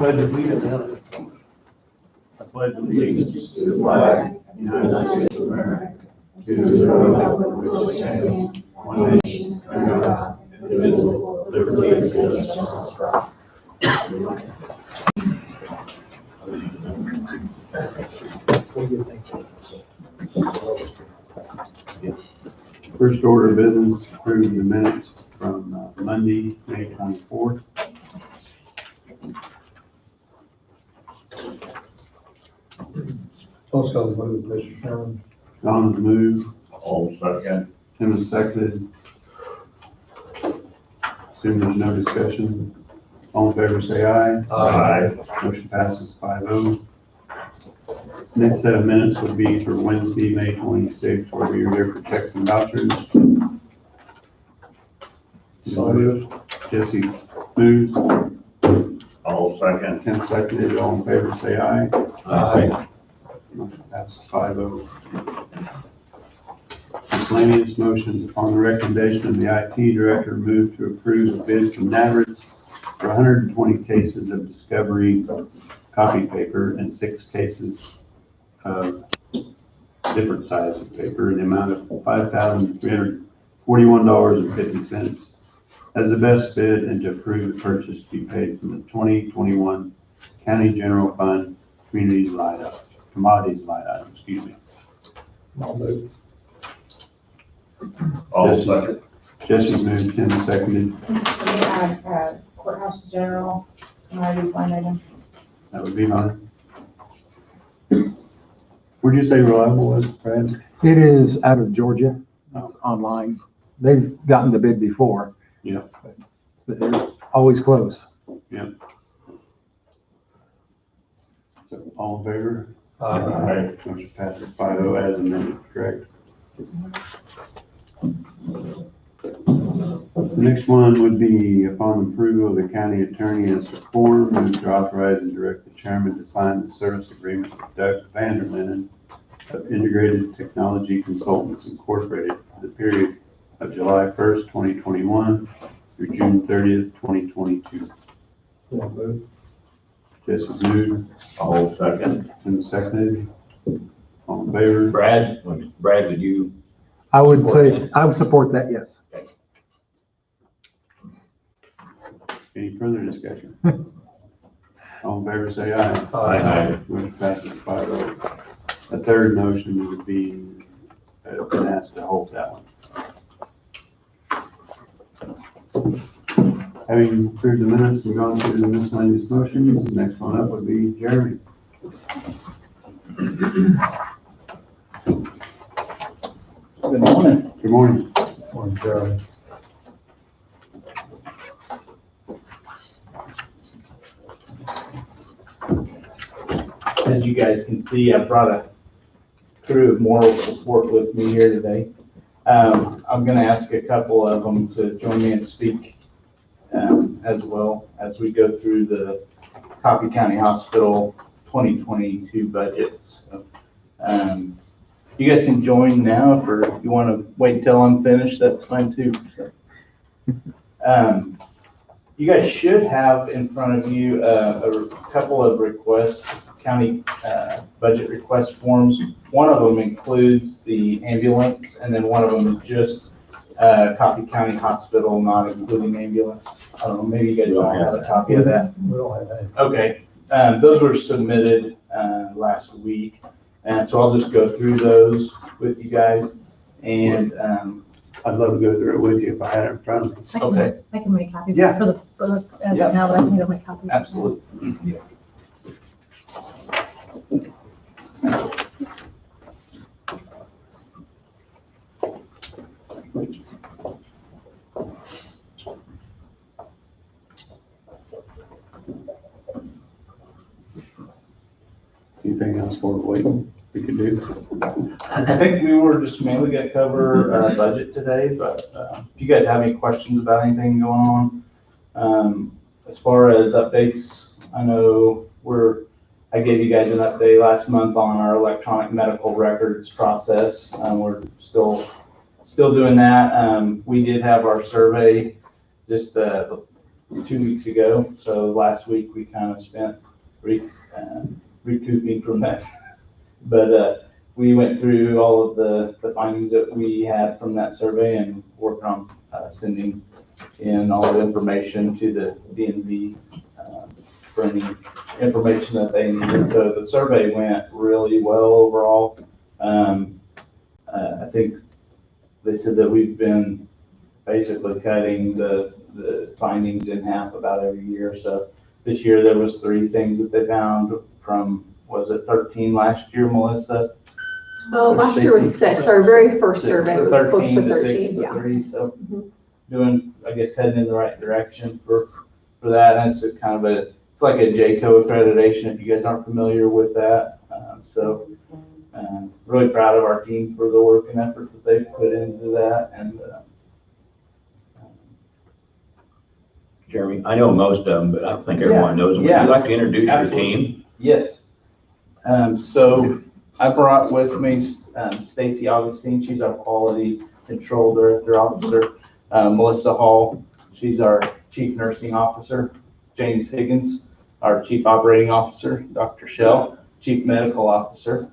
Pledge allegiance. I pledge allegiance to the flag of the United States of America, to the republic which stands one nation under God, indivisible, with liberty and justice for all. First order of business, approving the minutes from Monday, May 24th. Also move, Mr. Chairman. Don's moved, All second. Tim has seconded. Assume there's no discussion. All in favor, say aye. Aye. Motion passes 5-0. Next set of minutes would be for Wednesday, May 26th, where we are here for checks and vouchers. So moved. Jesse moves, All second. Tim seconded. All in favor, say aye. Aye. Motion passes 5-0. Miscellaneous motions. Upon the recommendation of the IT director, move to approve a bid from Navritz for 120 cases of Discovery copy paper and 6 cases of different sizes of paper in the amount of $5,341.50 as the best bid, and to approve the purchase to be paid from the 2021 County General Fund commodities line item, excuse me. I'll move. All second. Jesse moved, Tim seconded. Courthouse general, commodities line item. That would be mine. Where'd you say Reliable was, Brad? It is out of Georgia, Oh. online. They've gotten the bid before. Yeah. But they're always close. So, all in favor? Aye. Motion passes 5-0 as amended, correct? The next one would be upon approval of the county attorney as to form, move to authorize and direct the chairman to sign the service agreement with Doug Vanderlinden of Integrated Technology Consultants Incorporated for the period of July 1st, 2021 through June 30th, 2022. So moved. Jesse moved, All second. Tim seconded. All in favor? Brad, would you? I would Support say, that. I would support that, yes. Any further discussion? All in favor, say aye. Aye. Motion passes 5-0. A third motion would be, been asked to hold that one. Having approved the minutes and gone through the miscellaneous motions, the next one up would be Jeremy. Good morning. Good morning. Morning, Jeremy. As you guys can see, I brought a crew of moral support with me here today. I'm going to ask a couple of them to join me and speak as well as we go through the Coffee County Hospital 2022 budget. So, you guys can join now, or if you want to wait until I'm finished, that's fine too. So, you guys should have in front of you a couple of requests, county budget request forms. One of them includes the ambulance, and then one of them is just Coffee County Hospital, not including ambulance. I don't know, maybe you guys don't have a copy of that. We don't have that. Okay, those were submitted last week, and so I'll just go through those with you guys. And I'd love to go through it with you if I had it in front of me. okay, I can make copies Yeah. for the, as Yeah. of now, but I can go make copies. absolutely. Anything else for waiting we could do? I think we were just mainly gonna cover budget today, but if you guys have any questions about anything going on, as far as updates, I know I gave you guys an update last month on our electronic medical records process. We're still doing that. We did have our survey just 2 weeks ago. So last week we kind of spent recouping from that. But we went through all of the findings that we had from that survey and worked on sending in all the information to the DMV for any information that they needed. So the survey went really well overall. I think they said that we've been basically cutting the findings in half about every year. So this year there was 3 things that they found from, was it 13 last year, Melissa? Oh, last year was 6. Our very first survey was close 13 to to 6 13, to yeah. 3, so Mhm. doing, I guess, heading in the right direction for that. And it's a kind of it's like a JCO accreditation if you guys aren't familiar with that. So really proud of our team for the work and effort that they've put into that. And Jeremy, I know most of them, but I don't think everyone knows them. Would Yeah. you like to introduce your Absolutely. team? yes. So I brought with me Stacy Augustine. She's our quality control director officer. Melissa Hall, she's our chief nursing officer. James Higgins, our chief operating officer. Dr. Shell, chief medical officer.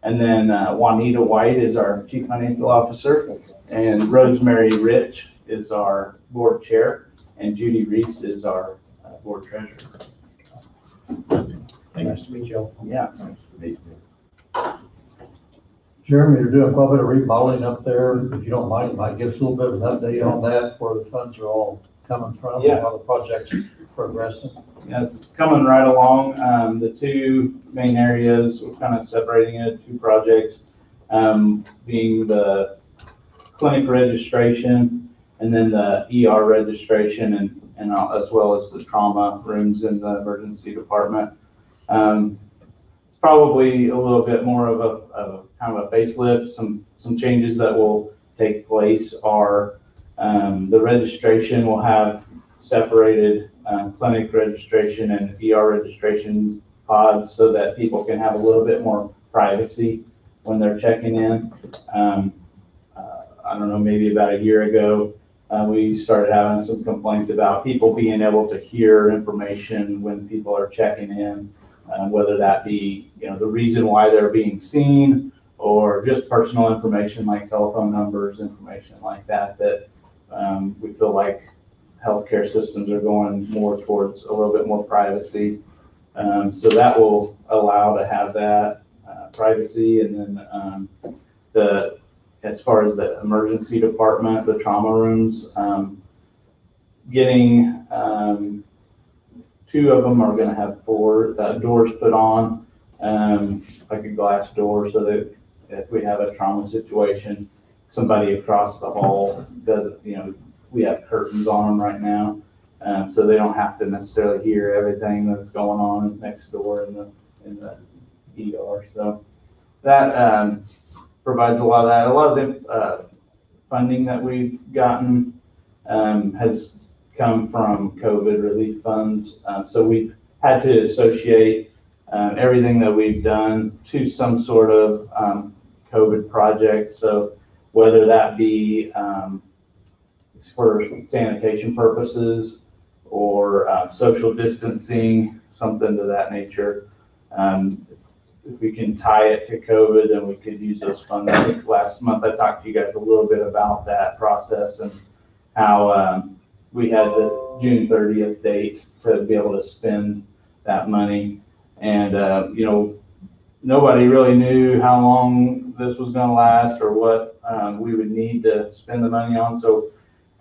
And then Juanita White is our chief financial officer. And Rosemary Rich is our board chair. And Judy Reese is our board treasurer. Nice to meet you. Yeah. Jeremy, you're doing quite a bit of remodeling up there. If you don't mind, might give us a little bit of an update on that, where the funds are all coming from, Yeah. how the project's progressing. Yeah, it's coming right along. The 2 main areas, we're kind of separating it into 2 projects, being the clinic registration and then the ER registration and as well as the trauma rooms in the emergency department. It's probably a little bit more of a kind of a facelift. Some changes that will take place are the registration will have separated clinic registration and ER registration pods so that people can have a little bit more privacy when they're checking in. I don't know, maybe about a year ago, we started having some complaints about people being able to hear information when people are checking in, whether that be, the reason why they're being seen or just personal information like telephone numbers, information like that, we feel like healthcare systems are going more towards a little bit more privacy. So that will allow to have that privacy. And then as far as the emergency department, the trauma rooms, getting 2 of them are going to have 4 doors put on, like a glass door, so that if we have a trauma situation, somebody across the hall does, we have curtains on them right now, so they don't have to necessarily hear everything that's going on next door in the ER. So that provides a lot of that. A lot of the funding that we've gotten has come from COVID relief funds. So we've had to associate everything that we've done to some sort of COVID project. So whether that be for sanitation purposes or social distancing, something to that nature. If we can tie it to COVID, then we could use those funds. I think last month I talked to you guys a little bit about that process and how we had the June 30th date to be able to spend that money. And, nobody really knew how long this was going to last or what we would need to spend the money on. So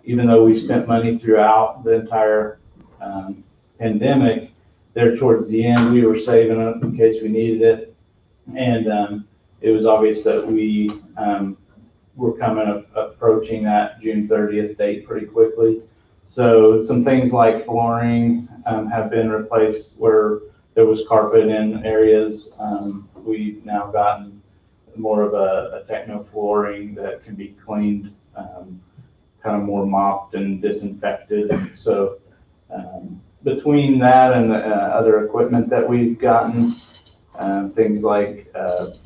even though we spent money throughout the entire pandemic, there towards the end, we were saving it in case we needed it. And it was obvious that we were approaching that June 30th date pretty quickly. So some things like flooring have been replaced where there was carpet in areas. We've now gotten more of a techno flooring that can be cleaned, kind of more mopped and disinfected. So between that and the other equipment that we've gotten, things like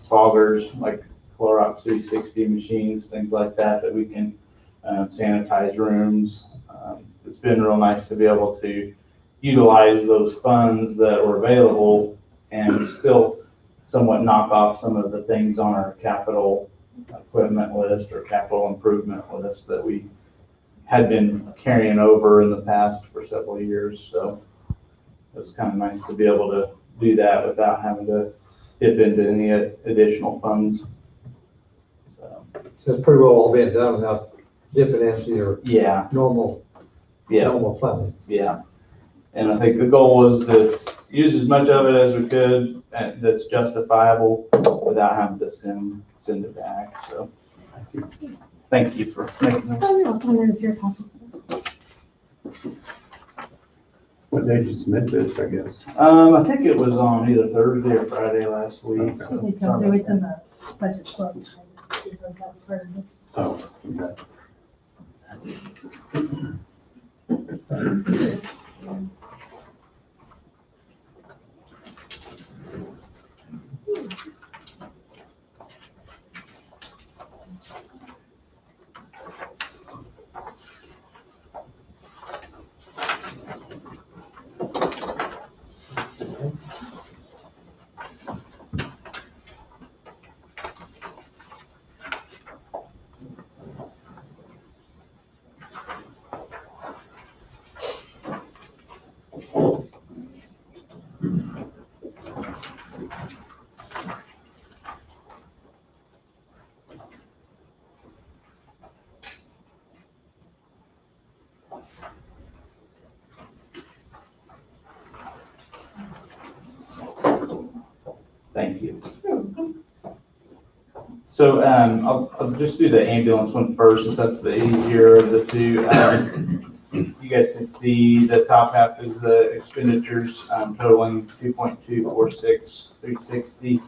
foggers, like Clorox 360 machines, things like that, that we can sanitize rooms. it's been real nice to be able to utilize those funds that were available and still somewhat knock off some of the things on our capital equipment list or capital improvement list that we had been carrying over in the past for several years. So it was kind of nice to be able to do that without having to dip into any additional funds. So, So it's pretty well all being done without dipping into your yeah, normal funding. yeah. And I think the goal was to use as much of it as we could that's justifiable without having to send it back. So thank you for making those. Oh, no, and there's your copy. What day did you submit this, I guess? I think it was on either Thursday or Friday last week. Okay. It comes through, it's in the budget book. That's part of this. Oh, okay. Thank you. So I'll just do the ambulance one first, since that's the easier of the two. You guys can see the top half is the expenditures totaling 2.246360.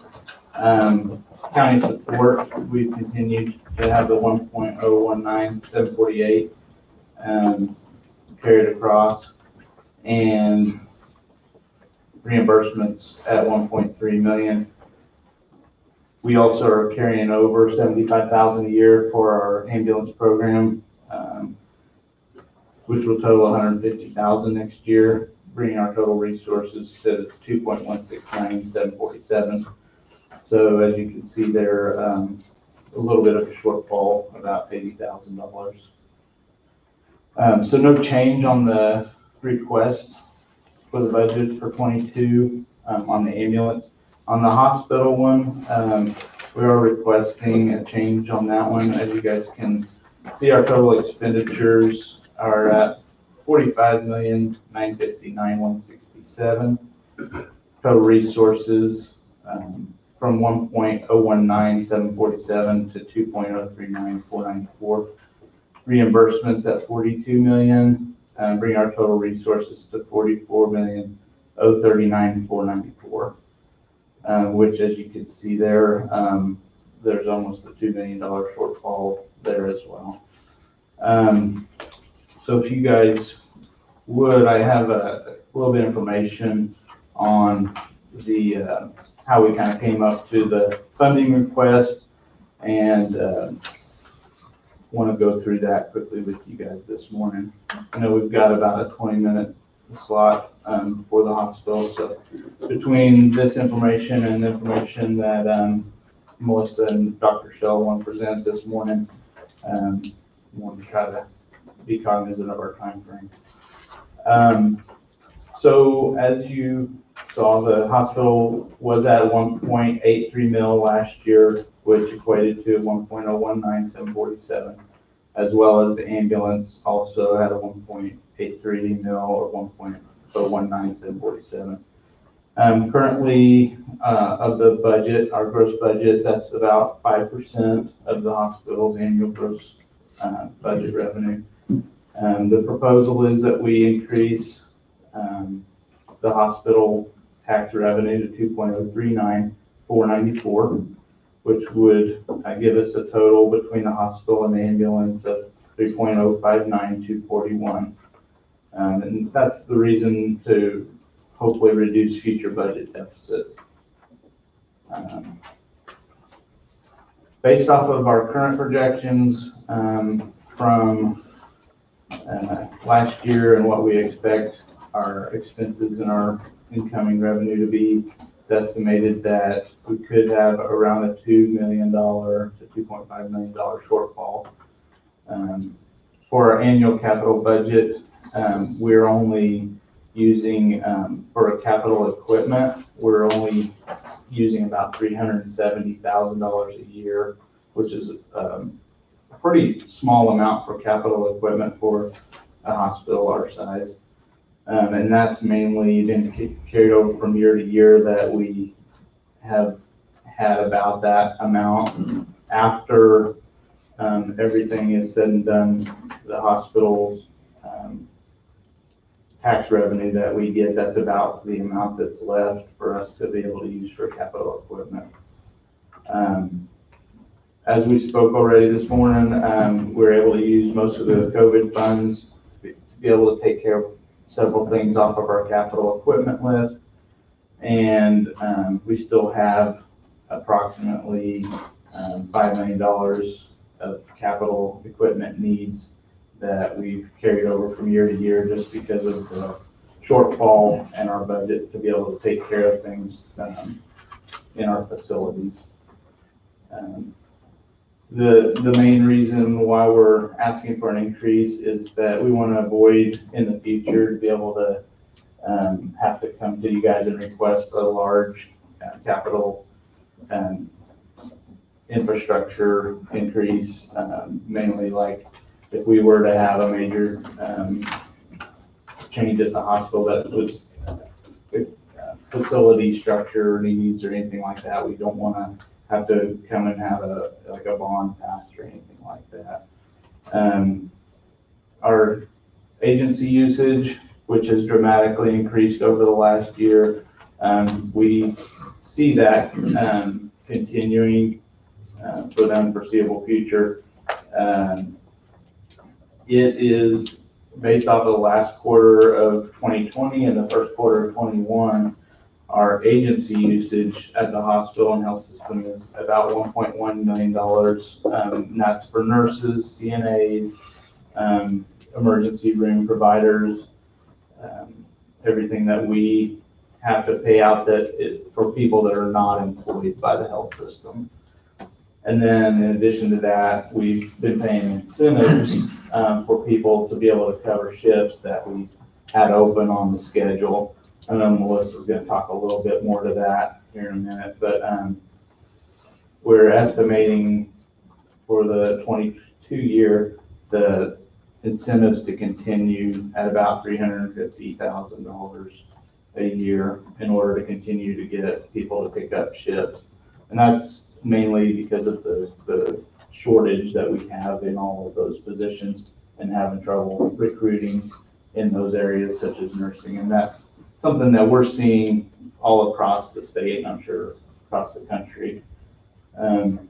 County support, we've continued to have the 1.019748 carried across, and reimbursements at 1.3 million. We also are carrying over 75,000 a year for our ambulance program, which will total 150,000 next year, bringing our total resources to 2.169747. So as you can see there, a little bit of a shortfall, about $80,000. So no change on the request for the budget for 22 on the ambulance. On the hospital one, we are requesting a change on that one. As you guys can see, our total expenditures are at $45,959,167. Total resources from 1.019747 to 2.039494. Reimbursements at 42 million, bring our total resources to 44,039,494. Which, as you can see there, there's almost a $2 million shortfall there as well. So if you guys would, I have a little bit of information on the how we kind of came up to the funding request, and want to go through that quickly with you guys this morning. I know we've got about a 20-minute slot for the hospital, so between this information and the information that Melissa and Dr. Shell want to present this morning, want to try to be cognizant of our time frame. So as you saw, the hospital was at 1.83 mil last year, which equated to 1.019747, as well as the ambulance also had a 1.83 mil or 1.019747. Currently, of the budget, our gross budget, that's about 5% of the hospital's annual gross budget revenue. The proposal is that we increase the hospital tax revenue to 2.039494, which would give us a total between the hospital and the ambulance of 3.059241. And that's the reason to hopefully reduce future budget deficit. Based off of our current projections from last year and what we expect our expenses and our incoming revenue to be. It's estimated that we could have around a $2 million to $2.5 million shortfall. For our annual capital budget, we're only using, for capital equipment, we're only using about $370,000 a year, which is a pretty small amount for capital equipment for a hospital our size. And that's mainly been carried over from year to year, that we have had about that amount. After everything is said and done, the hospital's tax revenue that we get, that's about the amount that's left for us to be able to use for capital equipment. As we spoke already this morning, we're able to use most of the COVID funds to be able to take care of several things off of our capital equipment list. And we still have approximately $5 million of capital equipment needs that we've carried over from year to year, just because of the shortfall in our budget to be able to take care of things in our facilities. The main reason why we're asking for an increase is that we want to avoid in the future to be able to have to come to you guys and request a large capital infrastructure increase, mainly like if we were to have a major change at the hospital that was facility structure needs or anything like that. We don't want to have to come and have a bond passed or anything like that. Our agency usage, which has dramatically increased over the last year, we see that continuing for the unforeseeable future. It is based off of the last quarter of 2020 and the first quarter of 21. Our agency usage at the hospital and health system is about $1.1 million. And that's for nurses, CNAs, emergency room providers, everything that we have to pay out for people that are not employed by the health system. And then in addition to that, we've been paying incentives for people to be able to cover shifts that we had open on the schedule. I know Melissa's going to talk a little bit more to that here in a minute, but we're estimating for the 22 year, the incentives to continue at about $350,000 a year in order to continue to get people to pick up shifts. And that's mainly because of the shortage that we have in all of those positions and having trouble recruiting in those areas such as nursing. And that's something that we're seeing all across the state, and I'm sure across the country. And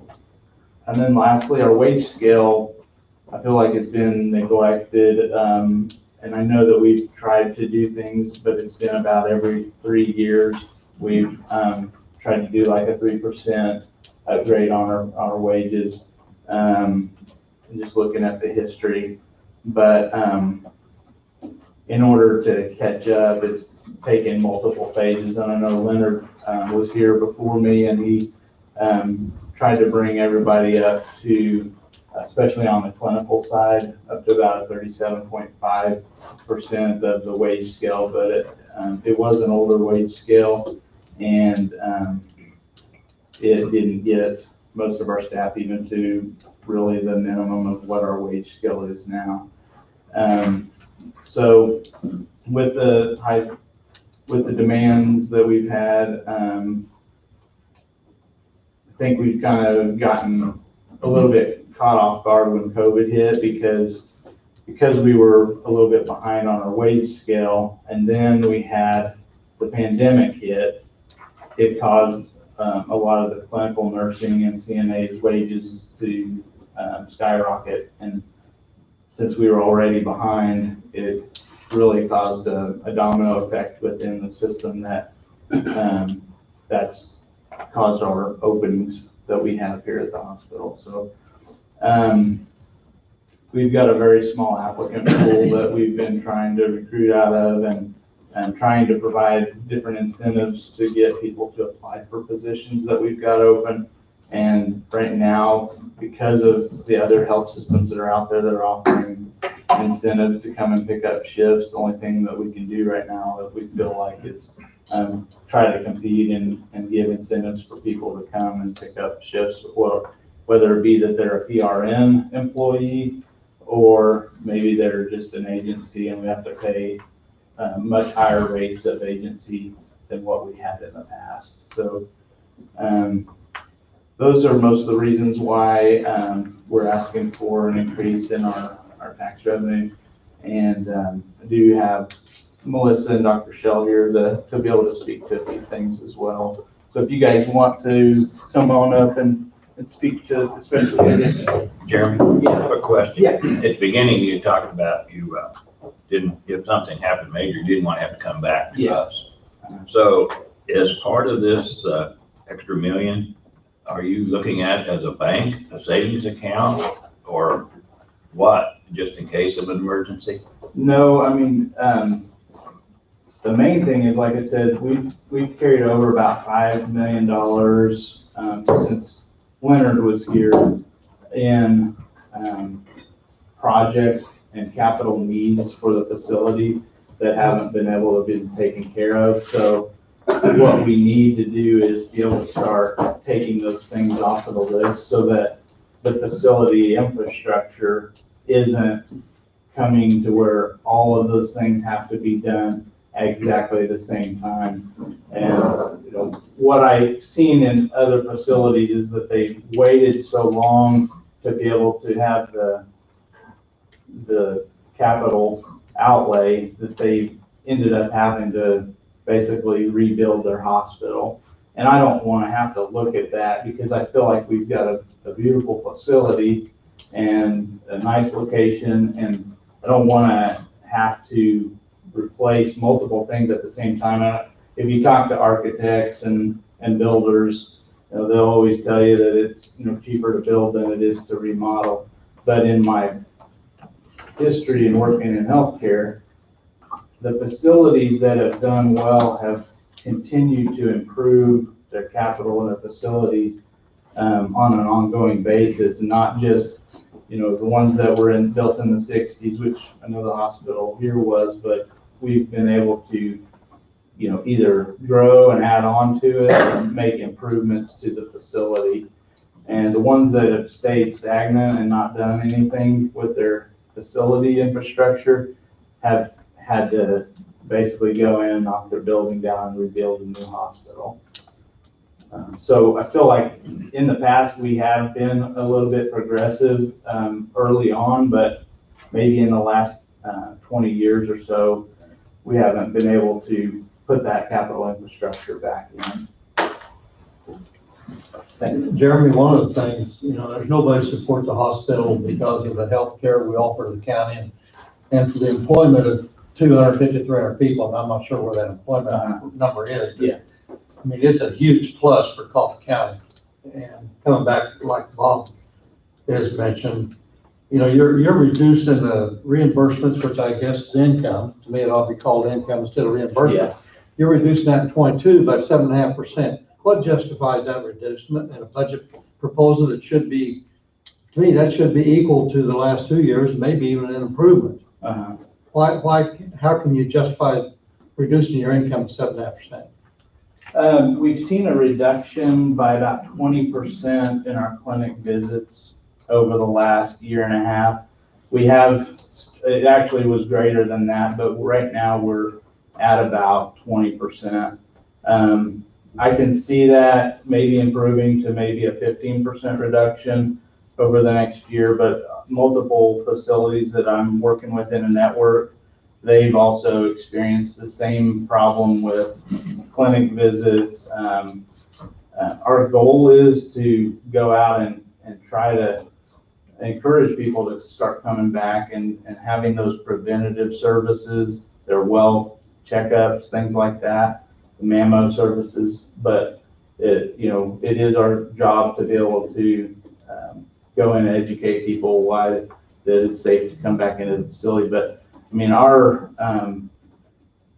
then lastly, our wage scale, I feel like it's been neglected. And I know that we've tried to do things, but it's been about every 3 years. We've tried to do like a 3% upgrade on our wages, just looking at the history. But in order to catch up, it's taken multiple phases. And I know Leonard was here before me, and he tried to bring everybody up to, especially on the clinical side, up to about 37.5% of the wage scale. But it was an older wage scale, and it didn't get most of our staff even to really the minimum of what our wage scale is now. So with the demands that we've had, I think we've kind of gotten a little bit caught off guard when COVID hit, because we were a little bit behind on our wage scale, and then we had the pandemic hit. It caused a lot of the clinical nursing and CNA's wages to skyrocket. And since we were already behind, it really caused a domino effect within the system that's caused our openings that we have here at the hospital. So we've got a very small applicant pool that we've been trying to recruit out of and trying to provide different incentives to get people to apply for positions that we've got open. And right now, because of the other health systems that are out there that are offering incentives to come and pick up shifts, the only thing that we can do right now that we feel like is try to compete and give incentives for people to come and pick up shifts, whether it be that they're a PRN employee or maybe they're just an agency and we have to pay much higher rates of agency than what we had in the past. So those are most of the reasons why we're asking for an increase in our tax revenue. And I do have Melissa and Dr. Shell here to be able to speak to a few things as well. So if you guys want to come on up and speak to, especially Jeremy, I have a question. Yeah. At the beginning, you talked about you didn't, if something happened major, you didn't want to have to come back to Yeah. us. So as part of this extra million, are you looking at it as a bank, a savings account, or what, just in case of an emergency? No, I mean, the main thing is, like I said, we've carried over about $5 million since Leonard was here in projects and capital needs for the facility that haven't been able to be taken care of. So what we need to do is be able to start taking those things off of the list so that the facility infrastructure isn't coming to where all of those things have to be done at exactly the same time. And you know, what I've seen in other facilities is that they've waited so long to be able to have the capital outlay that they ended up having to basically rebuild their hospital. And I don't want to have to look at that because I feel like we've got a beautiful facility and a nice location, and I don't want to have to replace multiple things at the same time. If you talk to architects and builders, you know, they'll always tell you that it's, you know, cheaper to build than it is to remodel. But in my history in working in healthcare, the facilities that have done well have continued to improve their capital and their facilities on an ongoing basis, and not just, you know, the ones that were built in the 60s, which I know the hospital here was, but we've been able to, you know, either grow and add on to it and make improvements to the facility. And the ones that have stayed stagnant and not done anything with their facility infrastructure have had to basically go in, knock their building down, and rebuild a new hospital. So I feel like in the past we have been a little bit progressive early on, but maybe in the last 20 years or so, we haven't been able to put that capital infrastructure back in. Thanks. Jeremy, one of the things, you know, there's nobody supports the hospital because of the health care we offer to the county and for the employment of 250, 300 people, and I'm not sure where that employment number is. Yeah. I mean, it's a huge plus for Coffee County. And coming back, like Bob has mentioned, you know, you're reducing the reimbursements, which I guess is income. To me, it ought to be called income instead of reimbursement. Yeah. You're reducing that in 22 by 7.5%. What justifies that reducement in a budget proposal that should be, to me, that should be equal to the last 2 years, maybe even an improvement? Why, how can you justify reducing your income to 7.5%? We've seen a reduction by about 20% in our clinic visits over the last year and a half. It actually was greater than that, but right now we're at about 20%. I can see that maybe improving to maybe a 15% reduction over the next year, but multiple facilities that I'm working with in a network, they've also experienced the same problem with clinic visits. Our goal is to go out and try to encourage people to start coming back and having those preventative services, their well checkups, things like that, the mammo services. But it is our job to be able to go in and educate people why that it's safe to come back into the facility. But I mean, our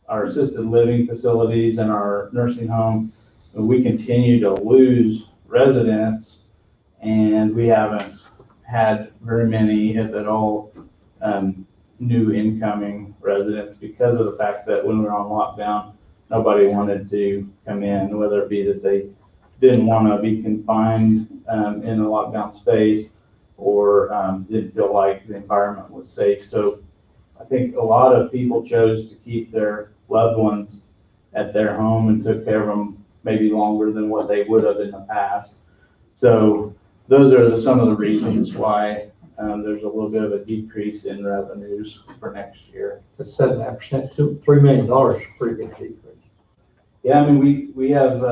assisted living facilities and our nursing home, we continue to lose residents, and we haven't had very many, if at all, new incoming residents because of the fact that when we were on lockdown, nobody wanted to come in, whether it be that they didn't want to be confined in a lockdown space or didn't feel like the environment was safe. So I think a lot of people chose to keep their loved ones at their home and took care of them maybe longer than what they would have in the past. So those are some of the reasons why there's a little bit of a decrease in revenues for next year. That's 7.5%, $3 million, pretty big decrease. Yeah, I mean, we have,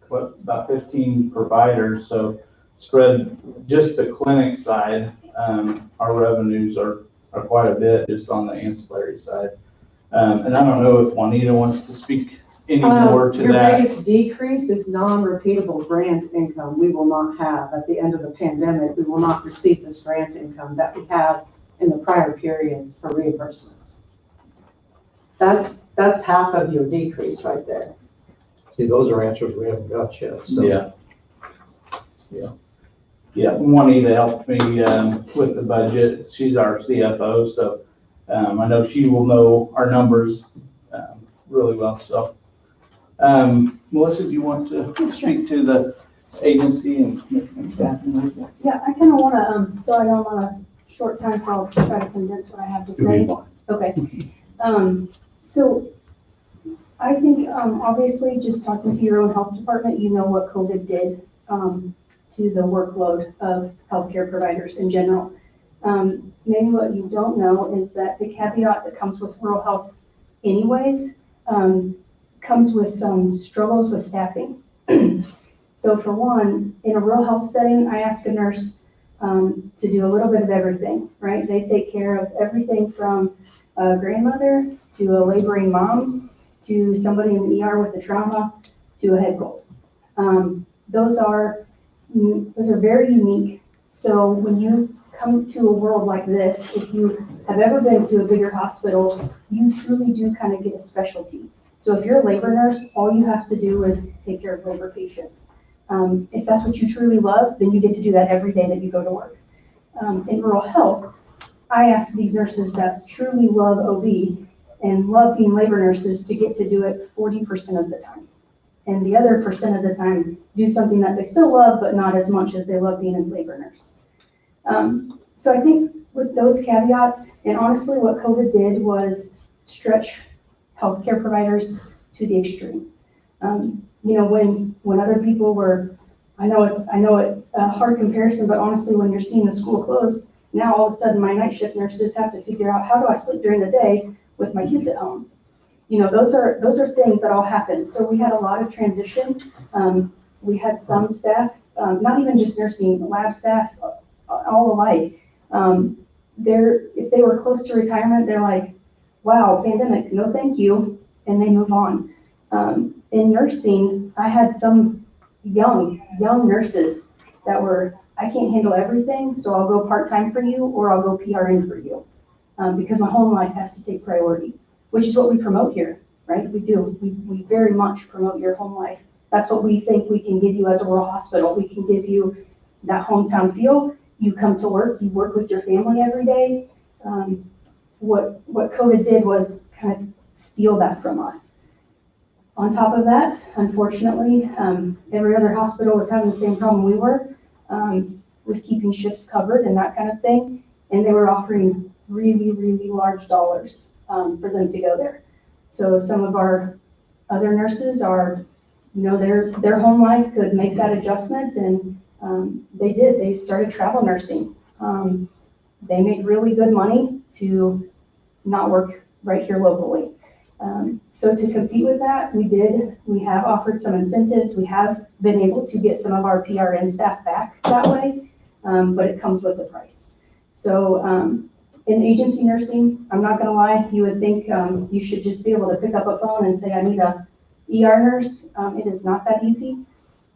about 15 providers, so spread just the clinic side, our revenues are quite a bit just on the ancillary side. And I don't know if Juanita wants to speak any more to Your that. biggest decrease is non-repeatable grant income. We will not have at the end of the pandemic, we will not receive this grant income that we had in the prior periods for reimbursements. That's half of your decrease right there. See, those are answers we haven't got yet, so. Yeah, Juanita helped me with the budget. She's our CFO, so I know she will know our numbers really well. So, Melissa, do you want to speak to the agency and staffing? Yeah, I kind of want to, so I know I'm on a short time, so I'll try to condense what I have to say. Okay. So I think, obviously, just talking to your own health department, you know what COVID did to the workload of healthcare providers in general. Maybe what you don't know is that the caveat that comes with rural health anyways, comes with some struggles with staffing. So for one, in a rural health setting, I ask a nurse to do a little bit of everything, right? They take care of everything from a grandmother to a laboring mom to somebody in the ER with a trauma to a head cold. Those are very unique. So when you come to a world like this, if you have ever been to a bigger hospital, you truly do kind of get a specialty. So if you're a labor nurse, all you have to do is take care of labor patients. If that's what you truly love, then you get to do that every day that you go to work. In rural health, I ask these nurses that truly love OB and love being labor nurses to get to do it 40% of the time. And the other percent of the time, do something that they still love, but not as much as they love being a labor nurse. So I think with those caveats, and honestly what COVID did was stretch healthcare providers to the extreme. You know, when other people were, I know it's a hard comparison, but honestly, when you're seeing the school close, now all of a sudden my night shift nurses have to figure out, how do I sleep during the day with my kids at home? You know, those are things that all happen. So we had a lot of transition. We had some staff, not even just nursing, lab staff, all alike. If they were close to retirement, they're like, wow, pandemic, no thank you, and they move on. In nursing, I had some young nurses that were, I can't handle everything, so I'll go part-time for you, or I'll go PRN for you, because my home life has to take priority, which is what we promote here, right? We do. We very much promote your home life. That's what we think we can give you as a rural hospital. We can give you that hometown feel. You come to work, you work with your family every day. What COVID did was kind of steal that from us. On top of that, unfortunately, every other hospital was having the same problem we were, with keeping shifts covered and that kind of thing. And they were offering really, really large dollars for them to go there. So some of our other nurses are, you know, their home life could make that adjustment, and they did. They started travel nursing. They made really good money to not work right here locally. So to compete with that, we have offered some incentives. We have been able to get some of our PRN staff back that way, but it comes with a price. So in agency nursing, I'm not gonna lie, you would think you should just be able to pick up a phone and say, I need a ER nurse. It is not that easy.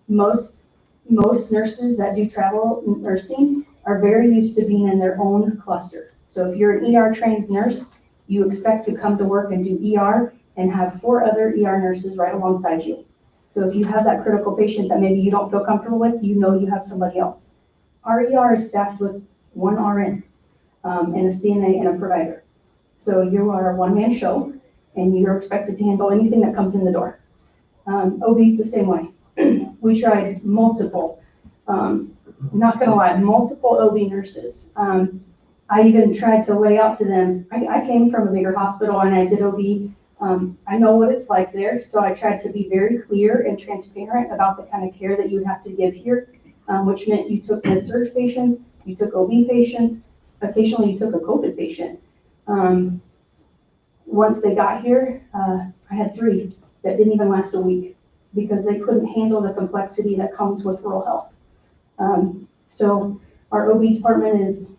Most nurses that do travel nursing, are very used to being in their own cluster. So if you're an ER trained nurse, you expect to come to work and do ER and have 4 other ER nurses right alongside you. So if you have that critical patient that maybe you don't feel comfortable with, you know you have somebody else. Our ER is staffed with 1 RN and a CNA and a provider. So you are a one-man show and you're expected to handle anything that comes in the door. OB's the same way. We tried multiple, not gonna lie, multiple OB nurses. I even tried to lay out to them, I came from a bigger hospital and I did OB. I know what it's like there, so I tried to be very clear and transparent about the kind of care that you would have to give here, which meant you took med-surg patients, you took OB patients, occasionally you took a COVID patient. Once they got here, I had 3 that didn't even last a week because they couldn't handle the complexity that comes with rural health. So our OB department is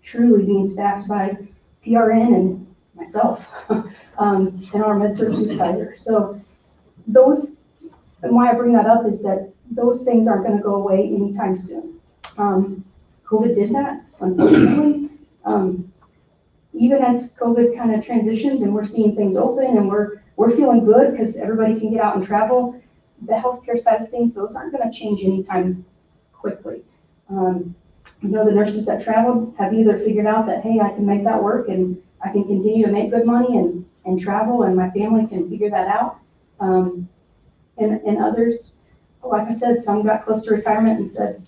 truly being staffed by PRN and myself and our med-surg supervisor. So those, and why I bring that up is that those things aren't going to go away anytime soon. COVID did that, unfortunately. Even as COVID kind of transitions and we're seeing things open and we're feeling good because everybody can get out and travel, the healthcare side of things, those aren't going to change anytime quickly. You know, the nurses that traveled have either figured out that, hey, I can make that work and I can continue to make good money and travel and my family can figure that out. And others, like I said, some got close to retirement and said,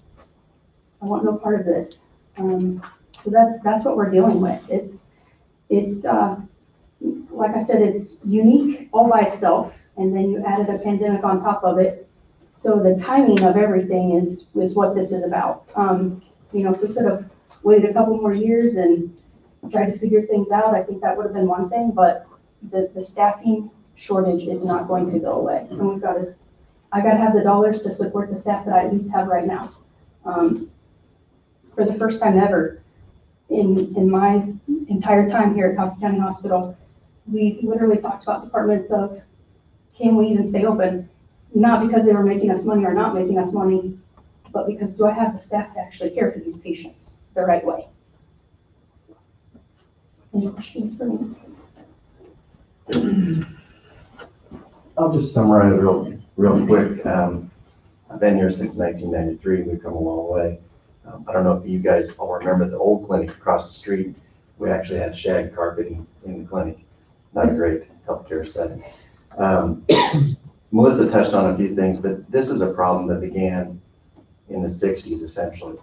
I want no part of this. So that's what we're dealing with. It's like I said, it's unique all by itself, and then you added a pandemic on top of it. So the timing of everything is what this is about. You know, if we could have waited a couple more years and tried to figure things out, I think that would have been one thing, but the staffing shortage is not going to go away. And I gotta have the dollars to support the staff that I at least have right now. For the first time ever in my entire time here at Coffee County Hospital, we literally talked about departments of, can we even stay open? Not because they were making us money or not making us money, but because do I have the staff to actually care for these patients the right way? Any questions for me? I'll just summarize real quick. I've been here since 1993. We've come a long way. I don't know if you guys all remember the old clinic across the street. We actually had shag carpeting in the clinic. Not a great healthcare setting. Melissa touched on a few things, but this is a problem that began in the 60s, essentially.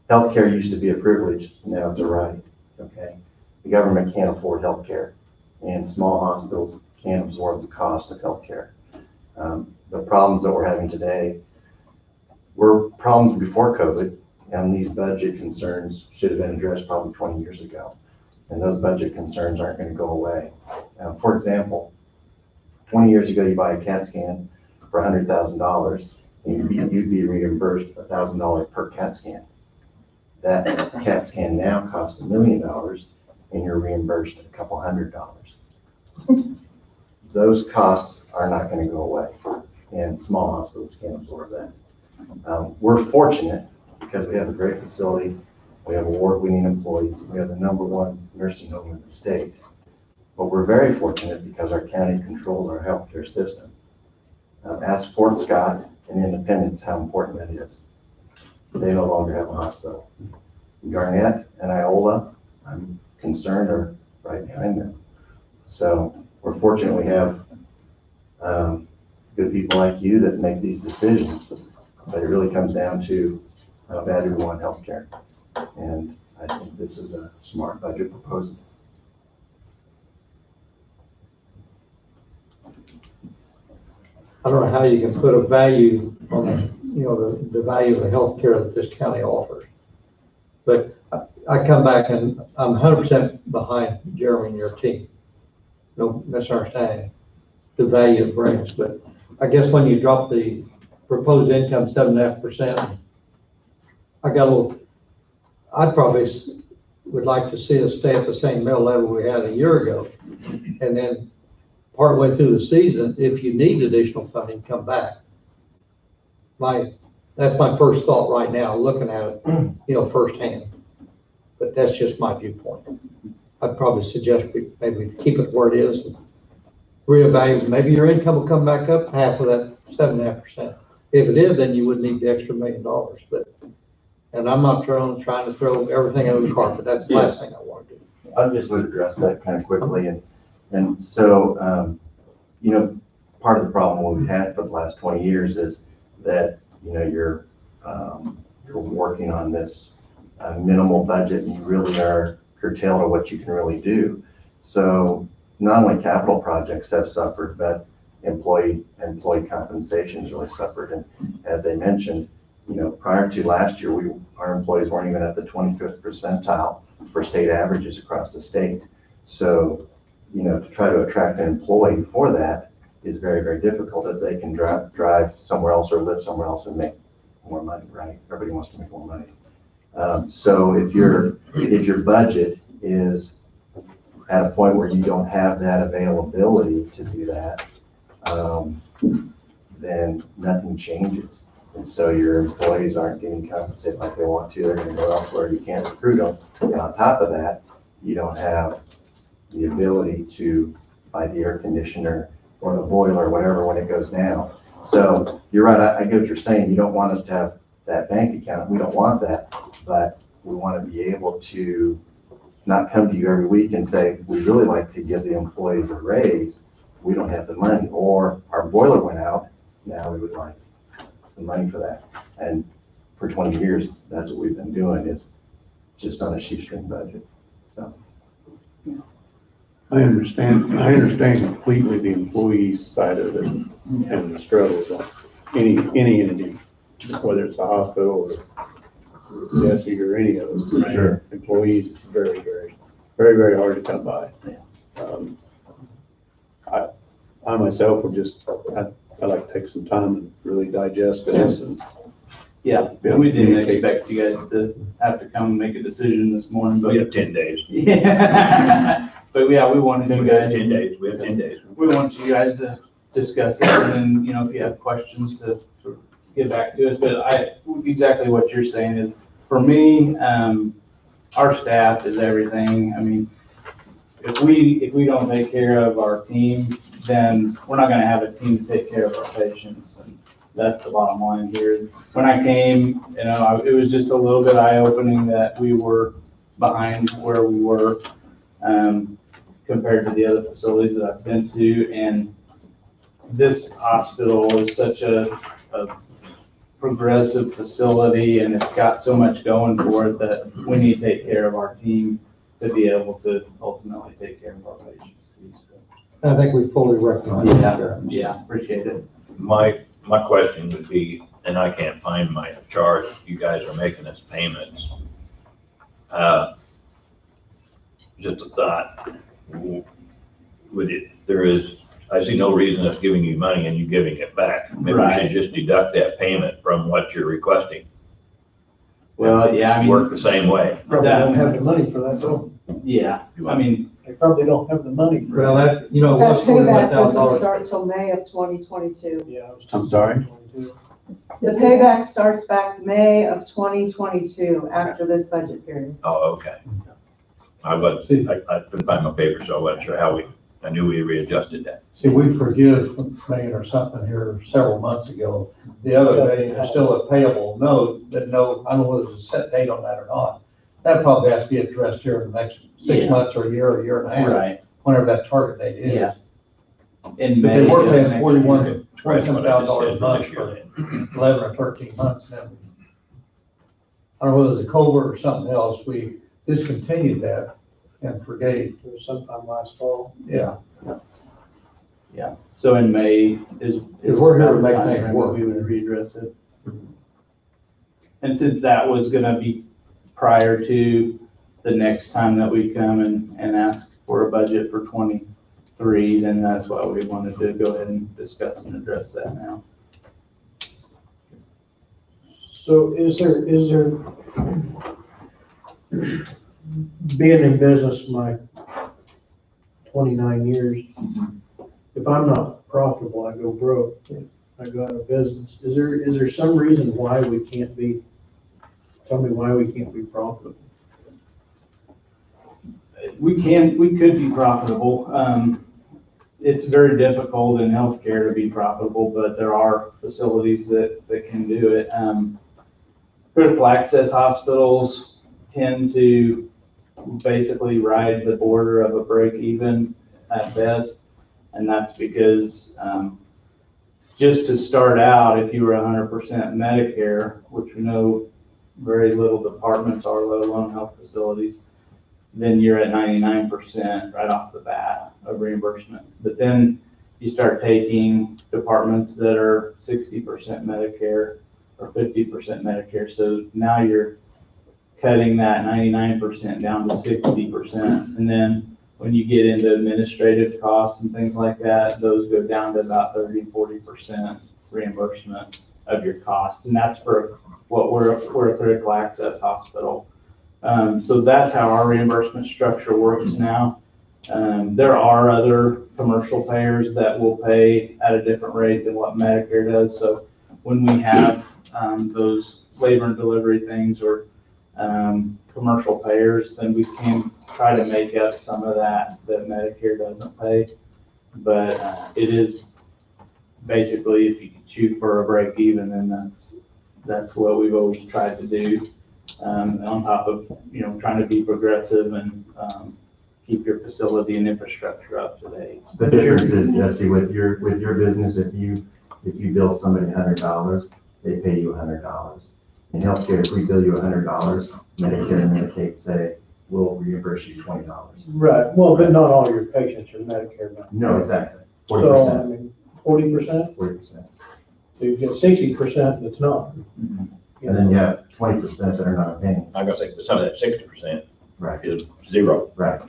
Healthcare used to be a privilege, now it's a right, okay? The government can't afford healthcare, and small hospitals can't absorb the cost of healthcare. The problems that we're having today were problems before COVID, and these budget concerns should have been addressed probably 20 years ago. And those budget concerns aren't going to go away. For example, 20 years ago, you buy a CAT scan for $100,000, and you'd be reimbursed $1,000 per CAT scan. That CAT scan now costs $1 million, and you're reimbursed a couple $100. Those costs are not going to go away, and small hospitals can't absorb that. We're fortunate because we have a great facility, we have award-winning employees, we have the #1 nursing home in the state. But we're very fortunate because our county controls our healthcare system. Ask Fort Scott and Independence how important that is. They no longer have a hospital. Garnett and Iola, I'm concerned, are right behind them. So we're fortunate we have good people like you that make these decisions, but it really comes down to how bad we want healthcare. And I think this is a smart budget proposal. I don't know how you can put a value on the value of the healthcare that this county offers. But I come back and I'm 100% behind Jeremy and your team. No misunderstanding the value it brings. But I guess when you drop the proposed income 7.5%, I probably would like to see us stay at the same mill level we had a year ago. And then partway through the season, if you need additional funding, come back. My That's my first thought right now, looking at it, firsthand. But that's just my viewpoint. I'd probably suggest maybe keep it where it is and reevaluate. Maybe your income will come back up half of that 7.5%. If it is, then you would need the extra $1 million, and I'm not trying to throw everything under the carpet. That's the last thing I want to do. I just would address that kind of quickly. And so, part of the problem we've had for the last 20 years is that, you're working on this minimal budget and you really are curtailed to what you can really do. So not only capital projects have suffered, but employee compensation has really suffered. And as they mentioned, prior to last year, our employees weren't even at the 25th percentile for state averages across the state. So, to try to attract an employee for that is very, very difficult if they can drive somewhere else or live somewhere else and make more money, right? Everybody wants to make more money. So if your budget is at a point where you don't have that availability to do that, then nothing changes. And so your employees aren't getting compensated like they want to. They're going to go elsewhere. You can't recruit them. And on top of that, you don't have the ability to buy the air conditioner or the boiler or whatever when it goes down. So you're right. I get what you're saying. You don't want us to have that bank account. We don't want that, but we want to be able to not come to you every week and say, we really like to give the employees a raise. We don't have the money, or our boiler went out. Now we would like the money for that. And for 20 years, that's what we've been doing, is just on a shoestring budget. So. I understand completely the employee side of it and the struggles of any entity, whether it's a hospital or Jesse or any of us. Sure. Employees, it's very, very, very, very hard to come by. I myself would I like to take some time and really digest this and. Yeah, we didn't expect you guys to have to come and make a decision this morning, but. We have 10 days. Yeah. But yeah, we wanted you guys. 10 days, we have 10 days. We want you guys to discuss it, and then, if you have questions to sort of get back to us. But exactly what you're saying is, for me, our staff is everything. I mean, if we don't take care of our team, then we're not gonna have a team to take care of our patients. And that's the bottom line here. When I came, it was just a little bit eye-opening that we were behind where we were, compared to the other facilities that I've been to. And this hospital is such a progressive facility, and it's got so much going for it that we need to take care of our team to be able to ultimately take care of our patients. I think we fully recognize that. Yeah, appreciate it. My question would be, and I can't find my chart, you guys are making us payments. Just a thought, I see no reason us giving you money and you giving it back. Maybe we should just deduct that payment from what you're requesting. Well, yeah, I mean. Work the same way. Probably don't have the money for that, so. Yeah, I mean. They probably don't have the money for That that. payback doesn't start till May of 2022. Yeah. I'm sorry? The payback starts back May of 2022, after this budget period. Oh, okay. I couldn't find my paper, so I wasn't sure I knew we readjusted that. See, we forgive $1 million or something here several months ago. The other day, there's still a payable note, I don't know whether there's a set date on that or not. That probably has to be addressed here in the next 6 months or a year and a half. Right. Whenever that target date is. Yeah. In But May. they were of paying next $41,000 year. to That's what I just $27,000 a said month this for year. 11 or 13 months. And then I don't know whether it was a covert or something else. We discontinued that and forgave. It was sometime last fall. Yeah. Yeah, so in May is. If we're here to make about the things time work. We would readdress it. And since that was gonna be prior to the next time that we come and ask for a budget for 23, then that's why we wanted to go ahead and discuss and address that now. So is there, being in business my 29 years, if I'm not profitable, I go broke. go out of business. Is there some reason why we can't be, tell me why we can't be profitable? We could be profitable. It's very difficult in healthcare to be profitable, but there are facilities that can do it. Critical access hospitals tend to basically ride the border of a break even at best. And that's because, just to start out, if you were 100% Medicare, which we know very little departments are, let alone health facilities, then you're at 99% right off the bat of reimbursement. But then you start taking departments that are 60% Medicare or 50% Medicare. So now you're cutting that 99% down to 60%. And then when you get into administrative costs and things like that, those go down to about 30, 40% reimbursement of your cost. And that's for what we're a critical access hospital. So that's how our reimbursement structure works now. There are other commercial payers that will pay at a different rate than what Medicare does. So when we have those labor and delivery things or commercial payers, then we can try to make up some of that Medicare doesn't pay. But it is basically, if you can shoot for a break even, then that's what we've always tried to do. On top of, trying to be progressive and keep your facility and infrastructure up to date. The difference is, Jesse, with your business, if you bill somebody $100, they pay you $100. In healthcare, if we bill you $100, Medicare and Medicaid say, we'll reimburse you $20. Right, well, but not all your patients are Medicare now. No, exactly. So, 40%. I mean, 40%, 40%. so you get 60% that's not. And then you have 20% that are not paying. I'm gonna say some of that 60% Right, is zero. right.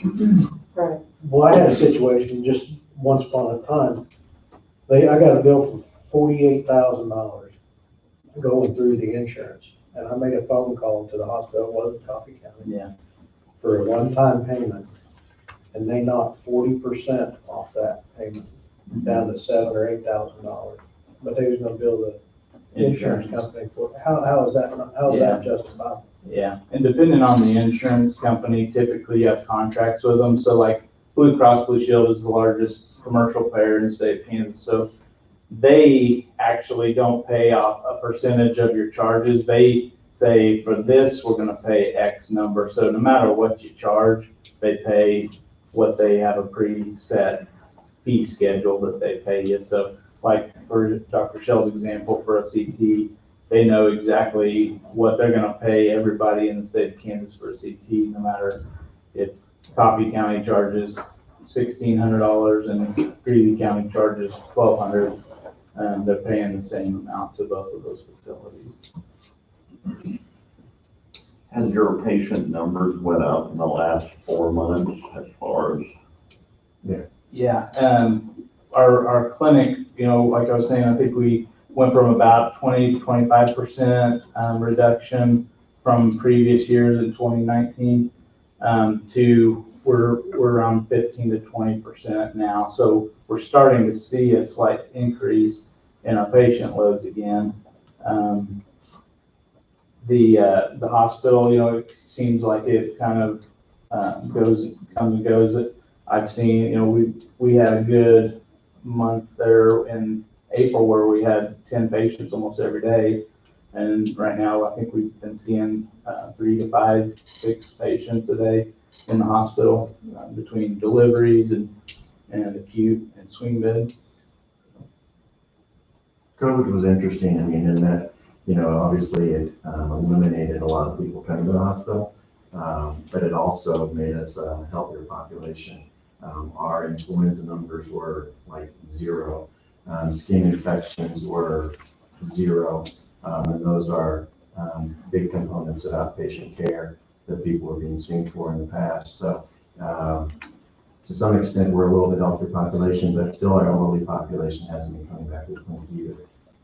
Right. Well, I had a situation just once upon a time. I got a bill for $48,000 going through the insurance. And I made a phone call to the hospital, it was in Coffee County. Yeah. For a one-time payment. And they knocked 40% off that payment, down to $7,000 or $8,000. But they was gonna bill the insurance company for, how is that justifiable? Yeah, and depending on the insurance company, typically you have contracts with them. So like Blue Cross Blue Shield is the largest commercial payer in the state of Kansas. So they actually don't pay off a percentage of your charges. They say, for this, we're gonna pay X number. So no matter what you charge, they pay what they have a preset fee schedule that they pay you. So like for Dr. Shell's example, for a CT, they know exactly what they're gonna pay everybody in the state of Kansas for a CT, no matter if Coffee County charges $1,600 and Greeley County charges $1,200. They're paying the same amount to both of those facilities. Has your patient numbers went up in the last 4 months as far as? Yeah, our clinic, like I was saying, I think we went from about 20 to 25% reduction from previous years in 2019 to we're around 15 to 20% now. So we're starting to see a slight increase in our patient loads again. The hospital, it seems like it kind of comes and goes. I've seen, we had a good month there in April where we had 10 patients almost every day. And right now, I think we've been seeing 3 to 5, 6 patients a day in the hospital between deliveries and acute and swing bed. COVID was interesting, in that, obviously it eliminated a lot of people coming to the hospital, but it also made us a healthier population. Our influenza numbers were like 0. Skin infections were 0. And those are big components of outpatient care that people were being seen for in the past. So to some extent, we're a little bit healthier population, but still our elderly population hasn't been coming back to the clinic either.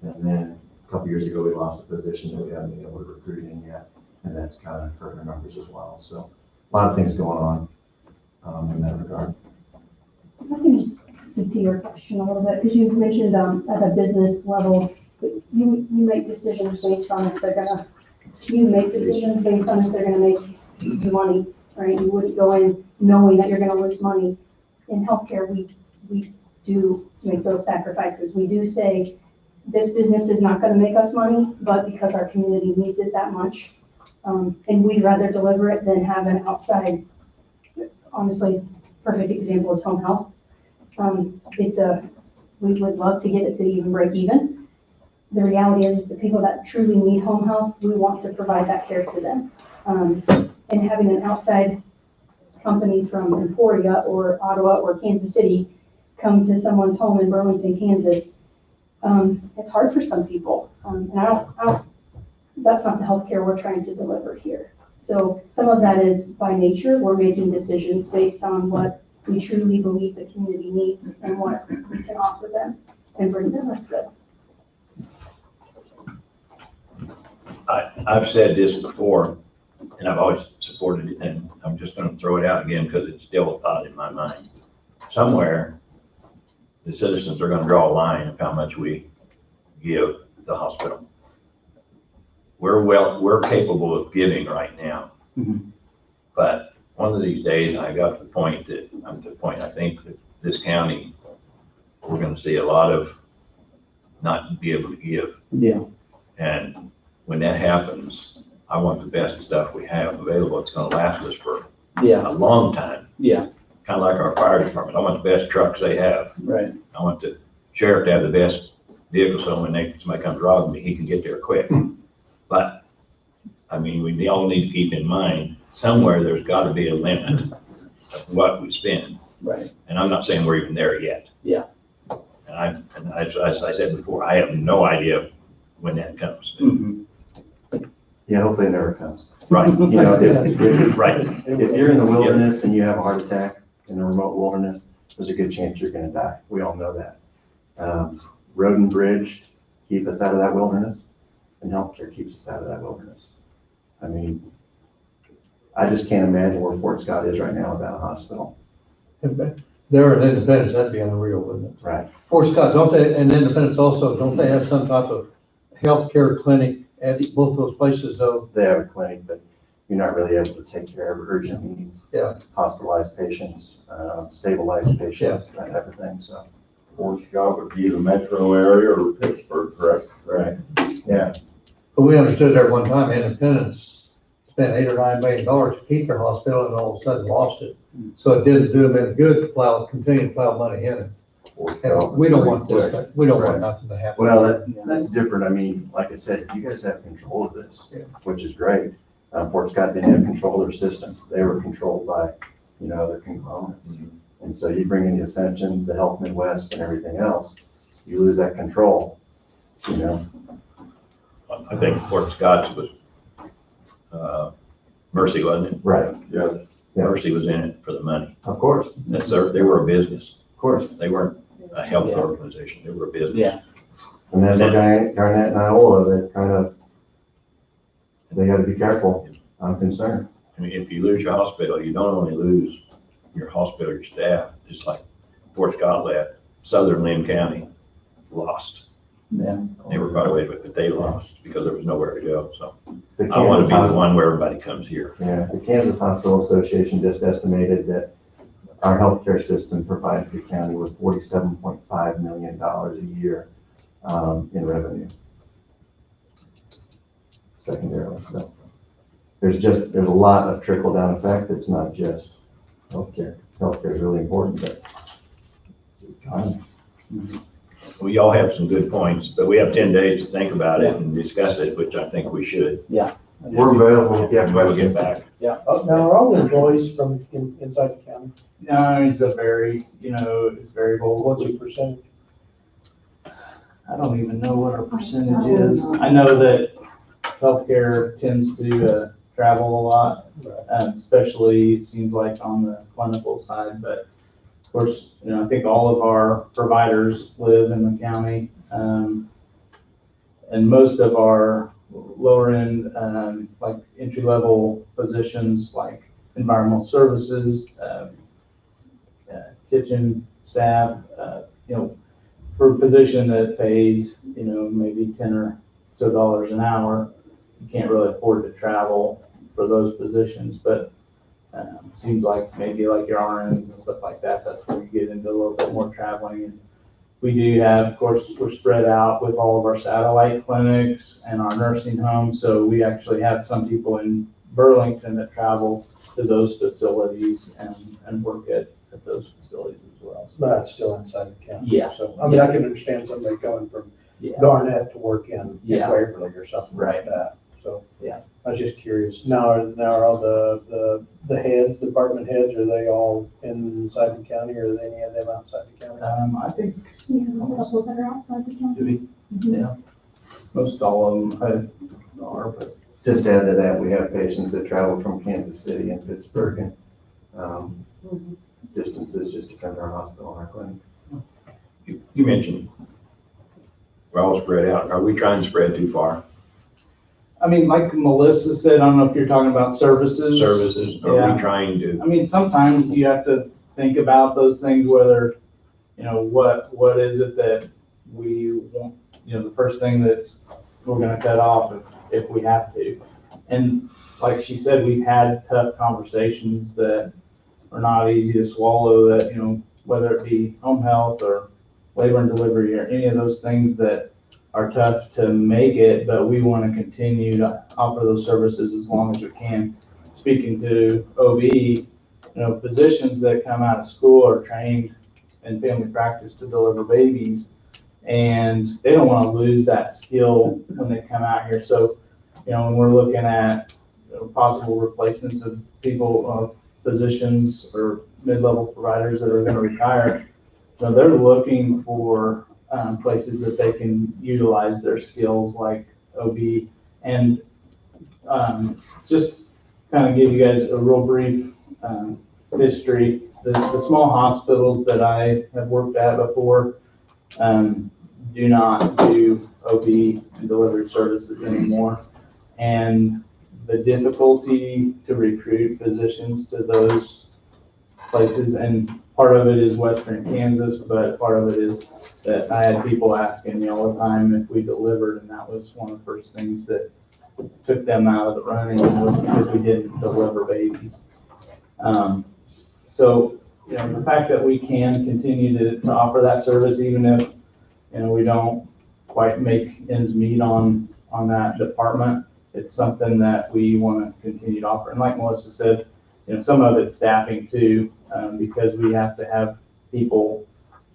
And then a couple years ago, we lost a physician that we haven't been able to recruit in yet, and that's kind of hurt our numbers as well. So a lot of things going on in that regard. If I can just speak to your question a little bit, because you mentioned, at a business level, you make decisions based on if they're gonna, you make decisions based on if they're gonna make you money, right? You wouldn't go in knowing that you're gonna lose money. In healthcare, we do make those sacrifices. We do say, this business is not gonna make us money, but because our community needs it that much, and we'd rather deliver it than have an outside, honestly, perfect example is home health. We would love to get it to even break even. The reality is the people that truly need home health, we want to provide that care to them. And having an outside company from Emporia or Ottawa or Kansas City come to someone's home in Burlington, Kansas, it's hard for some people. And that's not the healthcare we're trying to deliver here. So some of that is by nature, we're making decisions based on what we truly believe the community needs and what we can offer them and bring them. That's good. I've said this before, and I've always supported it, and I'm just gonna throw it out again because it's still a thought in my mind. Somewhere, the citizens are gonna draw a line of how much we give the hospital. We're capable of giving right now. Mhm. But one of these days, I got to the point I think that this county, we're gonna see a lot of not be able to give. Yeah. And when that happens, I want the best stuff we have available. It's gonna last us for Yeah, a long time. yeah, Kind of like our fire department. I want the best trucks they have. right. I want the sheriff to have the best vehicle, so when somebody comes robbing me, he can get there quick. But, I mean, we all need to keep in mind, somewhere there's gotta be a limit of what we spend. Right. And I'm not saying we're even there yet. Yeah. And as I said before, I have no idea when that comes. Mhm. Yeah, hopefully it never comes. Right, You know, right. if you're in the wilderness and you have a heart attack in the remote wilderness, there's a good chance you're gonna die. We all know that. Road and bridge keep us out of that wilderness, and healthcare keeps us out of that wilderness. I mean, I just can't imagine where Fort Scott is right now without a hospital. They're an Independence, that'd be unreal, wouldn't it? Right. Fort Scott, don't they, and Independence also, don't they have some type of healthcare clinic at both those places though? They have a clinic, but you're not really able to take care of urgent needs. Yeah. Hospitalized patients, stabilized patients, that type of thing, so. Fort Scott would be the metro area or Pittsburgh, correct? Right. Yeah. But we understood there one time, Independence spent $8 or $9 million to keep their hospital and all of a sudden lost it. So it didn't do them any good to continue to plow money in it. Fort And Scott we don't was want pretty this, we don't want Right. nothing to happen. Well, that's different. I mean, like I said, you guys have control of this, Yeah. which is great. Fort Scott didn't have control of their system. They were controlled by, other conglomerates. And so you bring in the Ascensions, the Health Midwest and everything else, you lose that control, I think Fort Scott's was, Mercy, wasn't it? Right. Yes. Yeah. Mercy was in it for the money. Of course, They were a business. of course. They weren't a health Yeah. organization. They were a business. Yeah. And then for Garnett and Iola, that kind of, they gotta be careful. I'm concerned. I mean, if you lose your hospital, you don't only lose your hospital, your staff, just like Fort Scott left, Southern Lynn County lost. Yeah. They were quite away, but they lost because there was nowhere to go. So The I want to Kansas be the Hospital- one where everybody comes here. Yeah, the Kansas Hospital Association just estimated that our healthcare system provides the county with $47.5 million a year in revenue. Secondarily, so there's a lot of trickle down effect. It's not just healthcare. Healthcare is really important, but it's the economy. We all have some good points, but we have 10 days to think about it and discuss it, which I think we should. We're available if you have And we'll get questions. back. Now, are all employees from inside the county? No, it's it's variable. What's the percentage? I don't even know what our percentage is. I know that healthcare tends to travel a lot, especially it seems like on the clinical side, but of course, I think all of our providers live in the county. And most of our lower end, like entry level positions like environmental services, kitchen staff, for a position that pays, maybe 10 or so dollars an hour, you can't really afford to travel for those positions, but seems like maybe like your RNs and stuff like that, that's where you get into a little bit more traveling. And we do have, of course, we're spread out with all of our satellite clinics and our nursing homes, so we actually have some people in Burlington that travel to those facilities and work at those facilities as well. But that's still inside the county. Yeah. So, I mean, I can understand somebody going from Yeah. Garnett to work in Yeah. Waverly or something like Right. that. So, Yeah. I was just curious. Now are all the heads, department heads, are they all inside the county, or are any of them outside the county? I think, We have a couple that are outside the county. do we? Yeah. Most all of them are, but Just to add to that, we have patients that travel from Kansas City and Pittsburgh and distances just to come to our hospital and our clinic. You mentioned we're all spread out. Are we trying to spread too far? I mean, like Melissa said, I don't know if you're talking about services. Services, are Yeah. we trying to? I mean, sometimes you have to think about those things, whether, what is it that we want, the first thing that we're gonna cut off if we have to. And like she said, we've had tough conversations that are not easy to swallow, that, whether it be home health or labor and delivery or any of those things that are tough to make it, but we want to continue to offer those services as long as we can. Speaking to OB, physicians that come out of school are trained in family practice to deliver babies, and they don't want to lose that skill when they come out here. So, when we're looking at possible replacements of people, physicians or mid-level providers that are going to retire, they're looking for places that they can utilize their skills like OB. And just kind of give you guys a real brief history. The small hospitals that I have worked at before do not do OB and delivery services anymore. And the difficulty to recruit physicians to those places, and part of it is Western Kansas, but part of it is that I had people asking me all the time if we delivered, and that was one of the first things that took them out of the running, was because we didn't deliver babies. So, the fact that we can continue to offer that service, even if, we don't quite make ends meet on that department, it's something that we want to continue to offer. And like Melissa said, some of it's staffing too, because we have to have people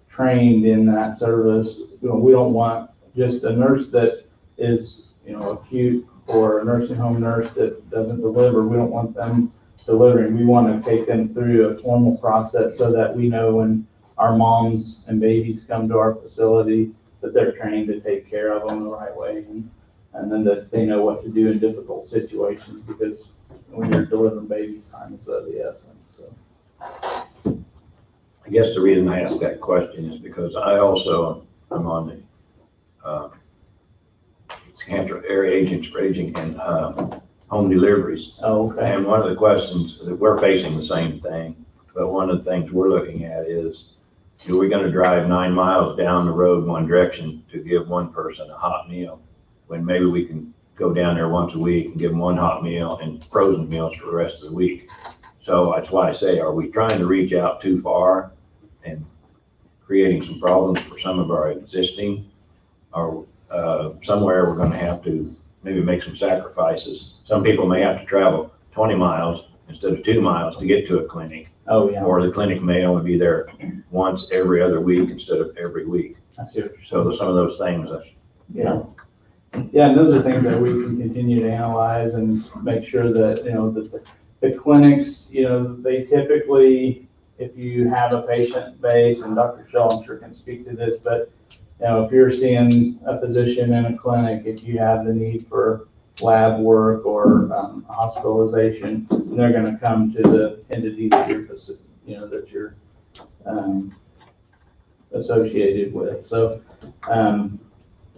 trained in that service. We don't want just a nurse that is, acute, or a nursing home nurse that doesn't deliver. We don't want them delivering. We want to take them through a formal process so that we know when our moms and babies come to our facility that they're trained to take care of them the right way, and then that they know what to do in difficult situations, because when you're delivering babies, time is of the essence. So. I guess the reason I asked that question is because I also am on the Cantor Area Agents for Aging and Home Deliveries. Oh, okay. And one of the questions that we're facing the same thing, but one of the things we're looking at is, are we going to drive 9 miles down the road one direction to give one person a hot meal, when maybe we can go down there once a week and give them one hot meal and frozen meals for the rest of the week? So that's why I say, are we trying to reach out too far and creating some problems for some of our existing, or somewhere we're going to have to maybe make some sacrifices? Some people may have to travel 20 miles instead of 2 miles to get to a clinic. Oh, yeah. Or the clinic may only be there once every other week instead of every week. I see what you're saying. So some of those things, Yeah. Yeah, and those are things that we can continue to analyze and make sure that, that the clinics, they typically, if you have a patient base, and Dr. Shaw, I'm sure, can speak to this, but, if you're seeing a physician in a clinic, if you have the need for lab work or hospitalization, they're going to come to the entity that you're associated with. So,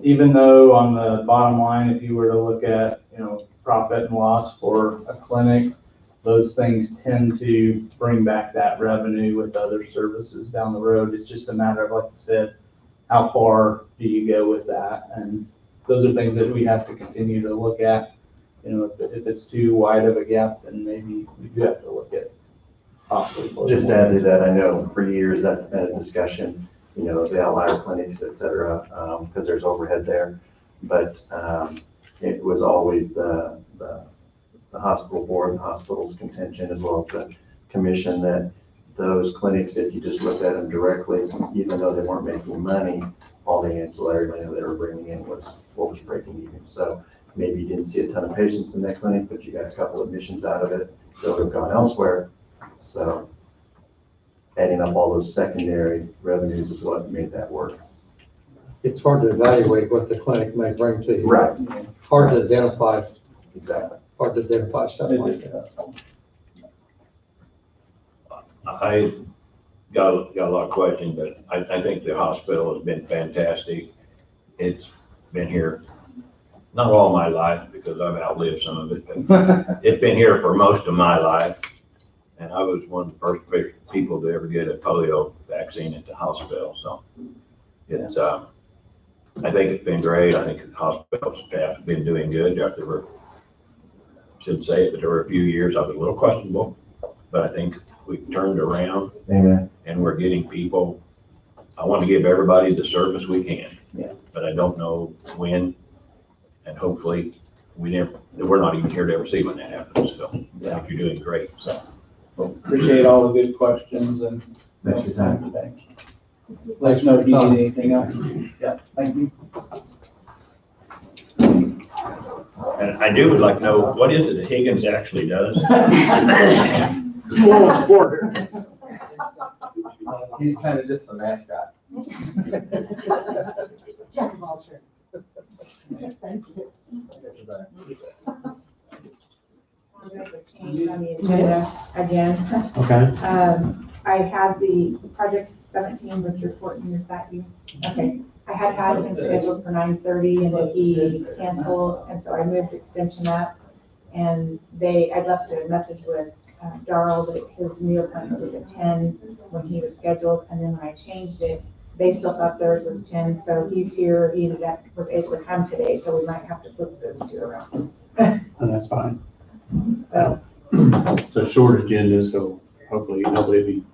even though on the bottom line, if you were to look at, profit and loss for a clinic, those things tend to bring back that revenue with other services down the road. It's just a matter of, like you said, how far do you go with that? And those are things that we have to continue to look at. You know, if it's too wide of a gap, then maybe we do have to look at possibly. Just to add to that, I know for years that's been a discussion, you know, the outlier clinics, et cetera, because there's overhead there. But it was always the hospital board, the hospital's contention, as well as the commission, that those clinics, if you just looked at them directly, even though they weren't making money, all the ancillary money they were bringing in was what was breaking even. So maybe you didn't see a ton of patients in that clinic, but you got a couple of admissions out of it that would have gone elsewhere. So adding up all those secondary revenues is what made that work. It's hard to evaluate what the clinic may bring to you. Right. Hard to identify, Exactly. hard to identify stuff like that. I got a lot of questions, but I think the hospital has been fantastic. It's been here, not all my life, because I've outlived some of it, but it's been here for most of my life. And I was one of the first people to ever get a polio vaccine at the hospital. So it's, I think it's been great. I think the hospital staff has been doing good. There were, shouldn't say it, but there were a few years I was a little questionable, but I think we've turned around. Amen. And we're getting people. I want to give everybody the service we can. Yeah. But I don't know when, and hopefully we're not even here to ever see when that happens. So I think you're doing great. So. Well, appreciate all the good questions and Thanks for your time today. Let us know if you need anything else. Yeah, thank you. And I would like to know, what is it that Higgins actually does? He's kind of just the mascot. Jack of all trades. Thank you. There's a change on the agenda again. Okay. I had the project 17 with report and is that you? Okay. I had him scheduled for 9:30 and then he canceled, and so I moved extension up. And I left a message with Darrell that his new appointment was at 10 when he was scheduled, and then when I changed it, they still thought theirs was 10, so he's here, he was able to come today, so we might have to flip those two around. And that's fine. So, It's a short agenda, so hopefully nobody will be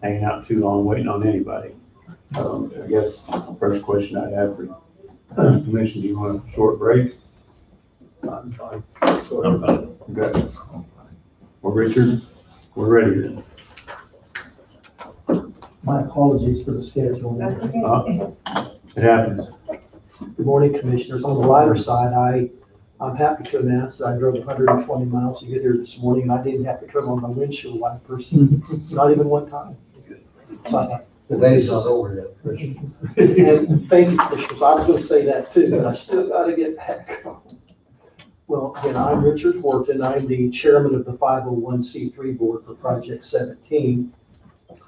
hanging out too long waiting on anybody. I guess first question I have for commission, do you want a short break? I'm fine. I'm fine. Okay. Well, Richard, we're ready then. My apologies for the scheduling. that's okay. It happens. Good morning, Commissioners. On the lighter side, I'm happy to announce that I drove 120 miles to get here this morning, and I didn't have to turn on my windshield wipers, not even one time. So The days is over yet, Richard. and thank you, Commissioners. I was going to say that too, but I still got to get back. Well, again, I'm Richard Horton. I'm the chairman of the 501c3 board for Project 17.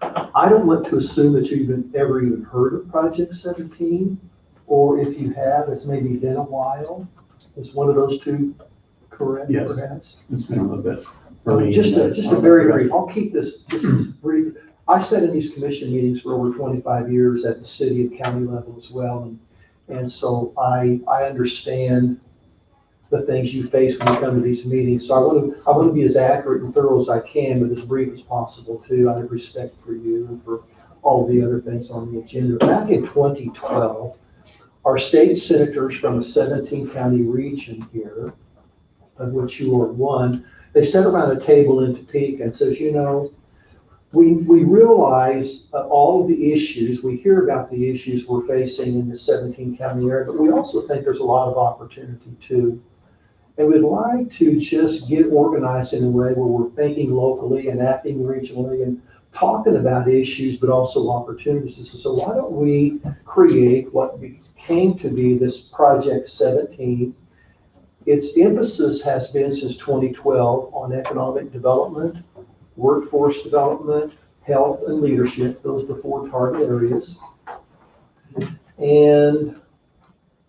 I don't want to assume that you've ever even heard of Project 17, or if you have, it's maybe been a while. Is one of those two correct, Yes. perhaps? It's been a little bit. early Just in a very brief, I'll keep this just brief. I sat in these commission meetings for over 25 years at the city and county level as well. And so I understand the things you face when you come to these meetings. So I want to be as accurate and thorough as I can, but as brief as possible too. I have respect for you and for all the other things on the agenda. Back in 2012, our state senators from the 17 county region here, of which you are one, they sat around a table in Topeka and says, you know, we realize all of the issues, we hear about the issues we're facing in the 17 county area, but we also think there's a lot of opportunity too. And we'd like to just get organized in a way where we're thinking locally and acting regionally and talking about issues, but also opportunities. So why don't we create what came to be this Project 17? Its emphasis has been since 2012 on economic development, workforce development, health, and leadership. Those are the four target areas. And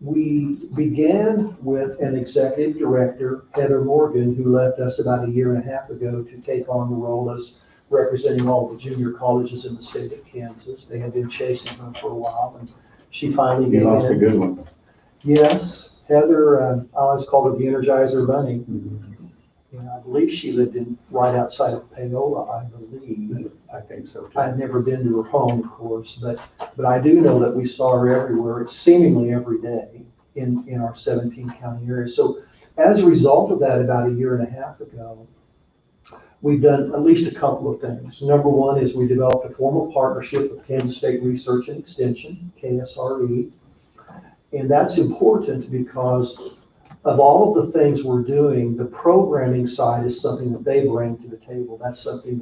We began with an executive director, Heather Morgan, who left us about a year and a half ago to take on the role as representing all the junior colleges in the state of Kansas. They had been chasing her for a while, and she finally You gave lost a in. good one. Yes, Heather, I always called her the Energizer Bunny. And I believe she lived right outside of Paola, I believe. I think so too. I've never been to her home, of course, but I do know that we saw her everywhere, seemingly every day in our 17 county area. So as a result of that, about a year and a half ago, we've done at least a couple of things. Number one is we developed a formal partnership with Kansas State Research and Extension, KSRE. And that's important because of all of the things we're doing, the programming side is something that they bring to the table. That's something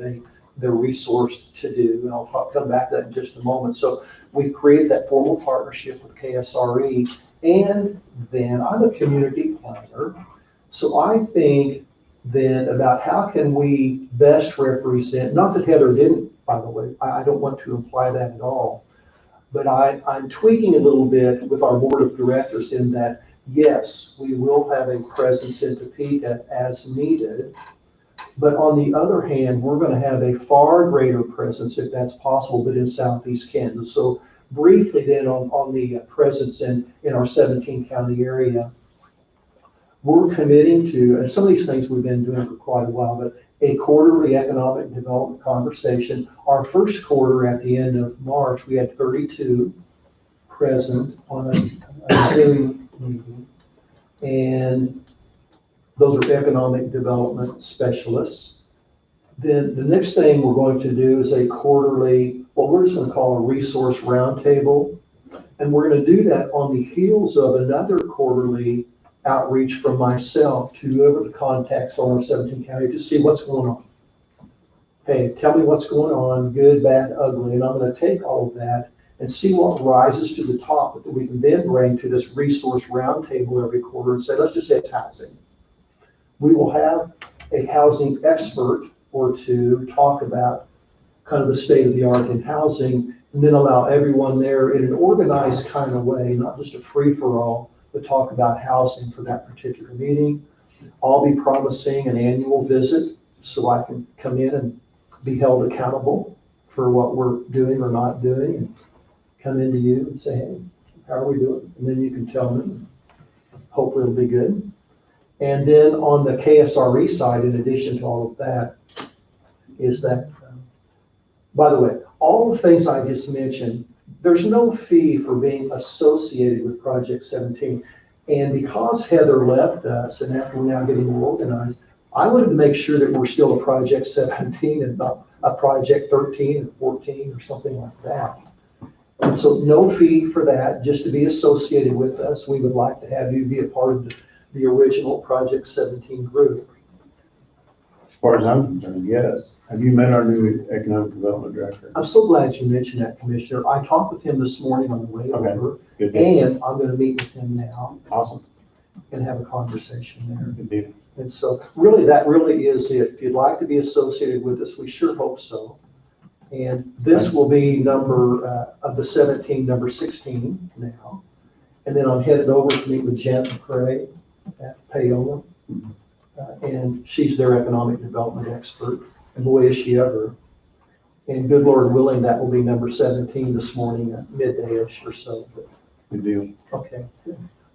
they're resourced to do. And I'll come back to that in just a moment. So we created that formal partnership with KSRE. And then I'm a community planner. So I think then about how can we best represent, not that Heather didn't, by the way, I don't want to imply that at all. But I'm tweaking a little bit with our board of directors in that, yes, we will have a presence in Topeka as needed. But on the other hand, we're going to have a far greater presence, if that's possible, but in Southeast Kansas. So briefly then on the presence in our 17 county area, we're committing to, and some of these things we've been doing for quite a while, but a quarterly economic development conversation. Our first quarter at the end of March, we had 32 present on a Zoom meeting. And those are economic development specialists. Then the next thing we're going to do is a quarterly, what we're just going to call a resource roundtable. And we're going to do that on the heels of another quarterly outreach from myself to whoever the contacts are in 17 county to see what's going on. Hey, tell me what's going on, good, bad, ugly. And I'm going to take all of that and see what rises to the top that we can then bring to this resource roundtable every quarter and say, let's just say it's housing. We will have a housing expert or two talk about kind of the state of the art in housing, and then allow everyone there in an organized kind of way, not just a free-for-all, but talk about housing for that particular meeting. I'll be promising an annual visit so I can come in and be held accountable for what we're doing or not doing, and come into you and say, hey, how are we doing? And then you can tell me. Hopefully it'll be good. And then on the KSRE side, in addition to all of that, is that, by the way, all the things I just mentioned, there's no fee for being associated with Project 17. And because Heather left us, and after we're now getting more organized, I wanted to make sure that we're still a Project 17 and not a Project 13 or 14 or something like that. And so no fee for that, just to be associated with us. We would like to have you be a part of the original Project 17 group. As far as I'm concerned, yes. Have you met our new economic development director? I'm so glad you mentioned that, Commissioner. I talked with him this morning on the way over, Good deal. and I'm going to meet with him now Awesome. and have a conversation there. Good deal. And so really, that really is it. If you'd like to be associated with us, we sure hope so. And this will be number, of the 17, number 16 now. And then I'm headed over to meet with Janet McCrae at Paola. And she's their economic development expert. And boy, is she ever. And good Lord willing, that will be number 17 this morning at midday-ish or so. But, Good deal. okay.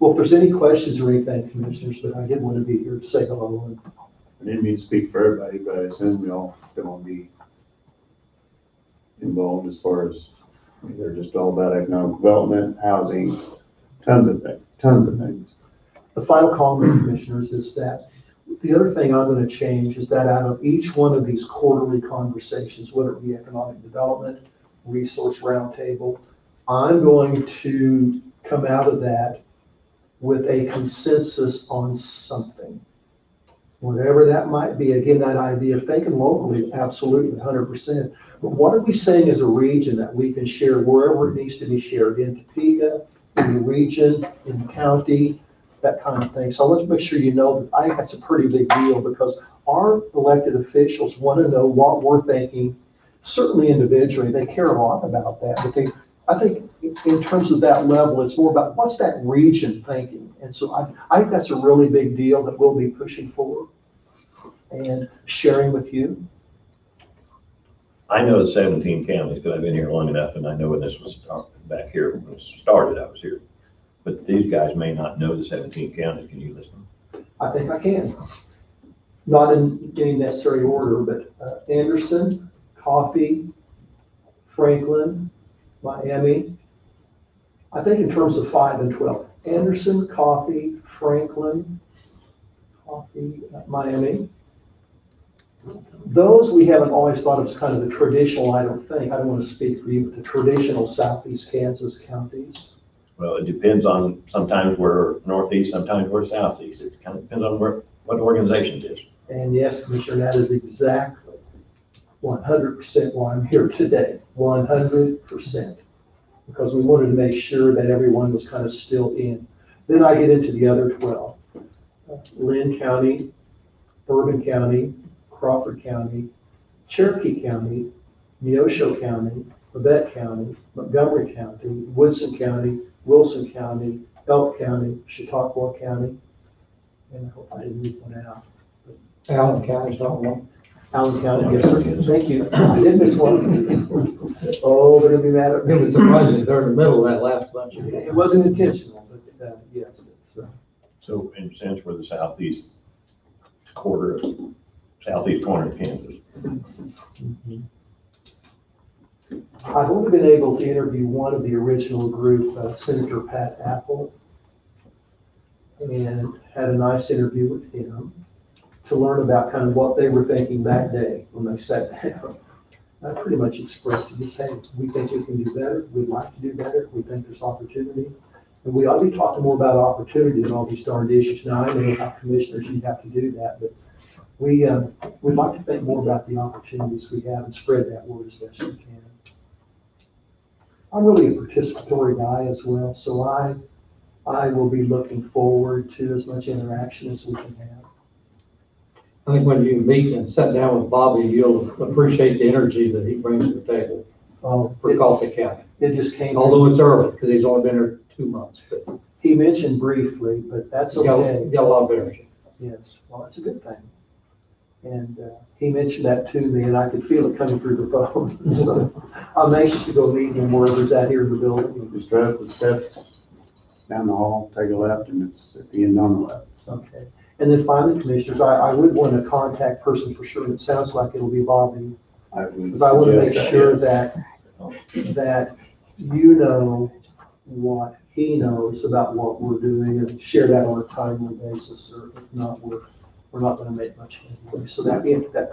Well, if there's any questions or anything, Commissioners, but I did want to be here to say hello. And I didn't mean to speak for everybody, but I assume we all don't want to be involved as far as, they're just all about economic development, housing, tons of things. the final comment, Commissioners, is that the other thing I'm going to change is that out of each one of these quarterly conversations, whether it be economic development, resource roundtable, I'm going to come out of that with a consensus on something. Whatever that might be, again, that idea of thinking locally, absolutely, 100%. But what are we saying as a region that we can share wherever it needs to be shared, in Topeka, in the region, in the county, that kind of thing. So let's make sure you know that I think that's a pretty big deal, because our elected officials want to know what we're thinking. Certainly individually, they care a lot about that, but I think in terms of that level, it's more about what's that region thinking? And so I think that's a really big deal that we'll be pushing for and sharing with you. I know the 17 counties, because I've been here long enough, and I know when this was back here, when it started, I was here. But these guys may not know the 17 counties. Can you list them? I think I can. Not in any necessary order, but Anderson, Coffee, Franklin, Miami. I think in terms of 5 and 12, Anderson, Coffee, Franklin, Miami. Those we haven't always thought of as kind of the traditional, I don't want to speak for you, but the traditional Southeast Kansas counties. Well, it depends on, sometimes we're northeast, sometimes we're southeast. It kind of depends on what organization it is. And yes, Commissioner, that is exactly 100% why I'm here today, 100%. Because we wanted to make sure that everyone was kind of still in. Then I get into the other 12. Lynn County, Bourbon County, Crawford County, Cherokee County, Neosho County, Labette County, Montgomery County, Woodson County, Wilson County, Elk County, Chautauqua County, and I hope I didn't leave one out. Allen County's not one. Allen County, yes, sir. Thank you. I did miss one. Oh, they're gonna be mad at me. It was surprising, they're in the middle of that last bunch of It wasn't intentional, but yes, it's, So in a sense, we're the southeast corner of Kansas. I've only been able to interview one of the original group, Senator Pat Apple, and had a nice interview with him to learn about kind of what they were thinking that day when they sat down. I pretty much expressed to just, hey, we think we can do better, we'd like to do better, we think there's opportunity. And we ought to be talking more about opportunity than all these darned issues. Now, I know how commissioners, you have to do that, but we'd like to think more about the opportunities we have and spread that word as best we can. I'm really a participatory guy as well, so I will be looking forward to as much interaction as we can have. I think when you meet and sit down with Bobby, you'll appreciate the energy that he brings to the table for Coffee County. It just came. Although it's early, because he's only been here 2 months, but He mentioned briefly, but that's okay. got a lot of energy. Yes, well, that's a good thing. And he mentioned that to me, and I could feel it coming through the phone. So I'm anxious to go meet him wherever's at here in the building. Just drive up the steps down the hall, take a left, and it's at the end on the left. Okay. And then finally, commissioners, I would want a contact person for sure, and it sounds like it'll be Bobby. Because I want to make sure that you know what he knows about what we're doing and share that on a timely basis, or if not, we're not going to make much headway. So that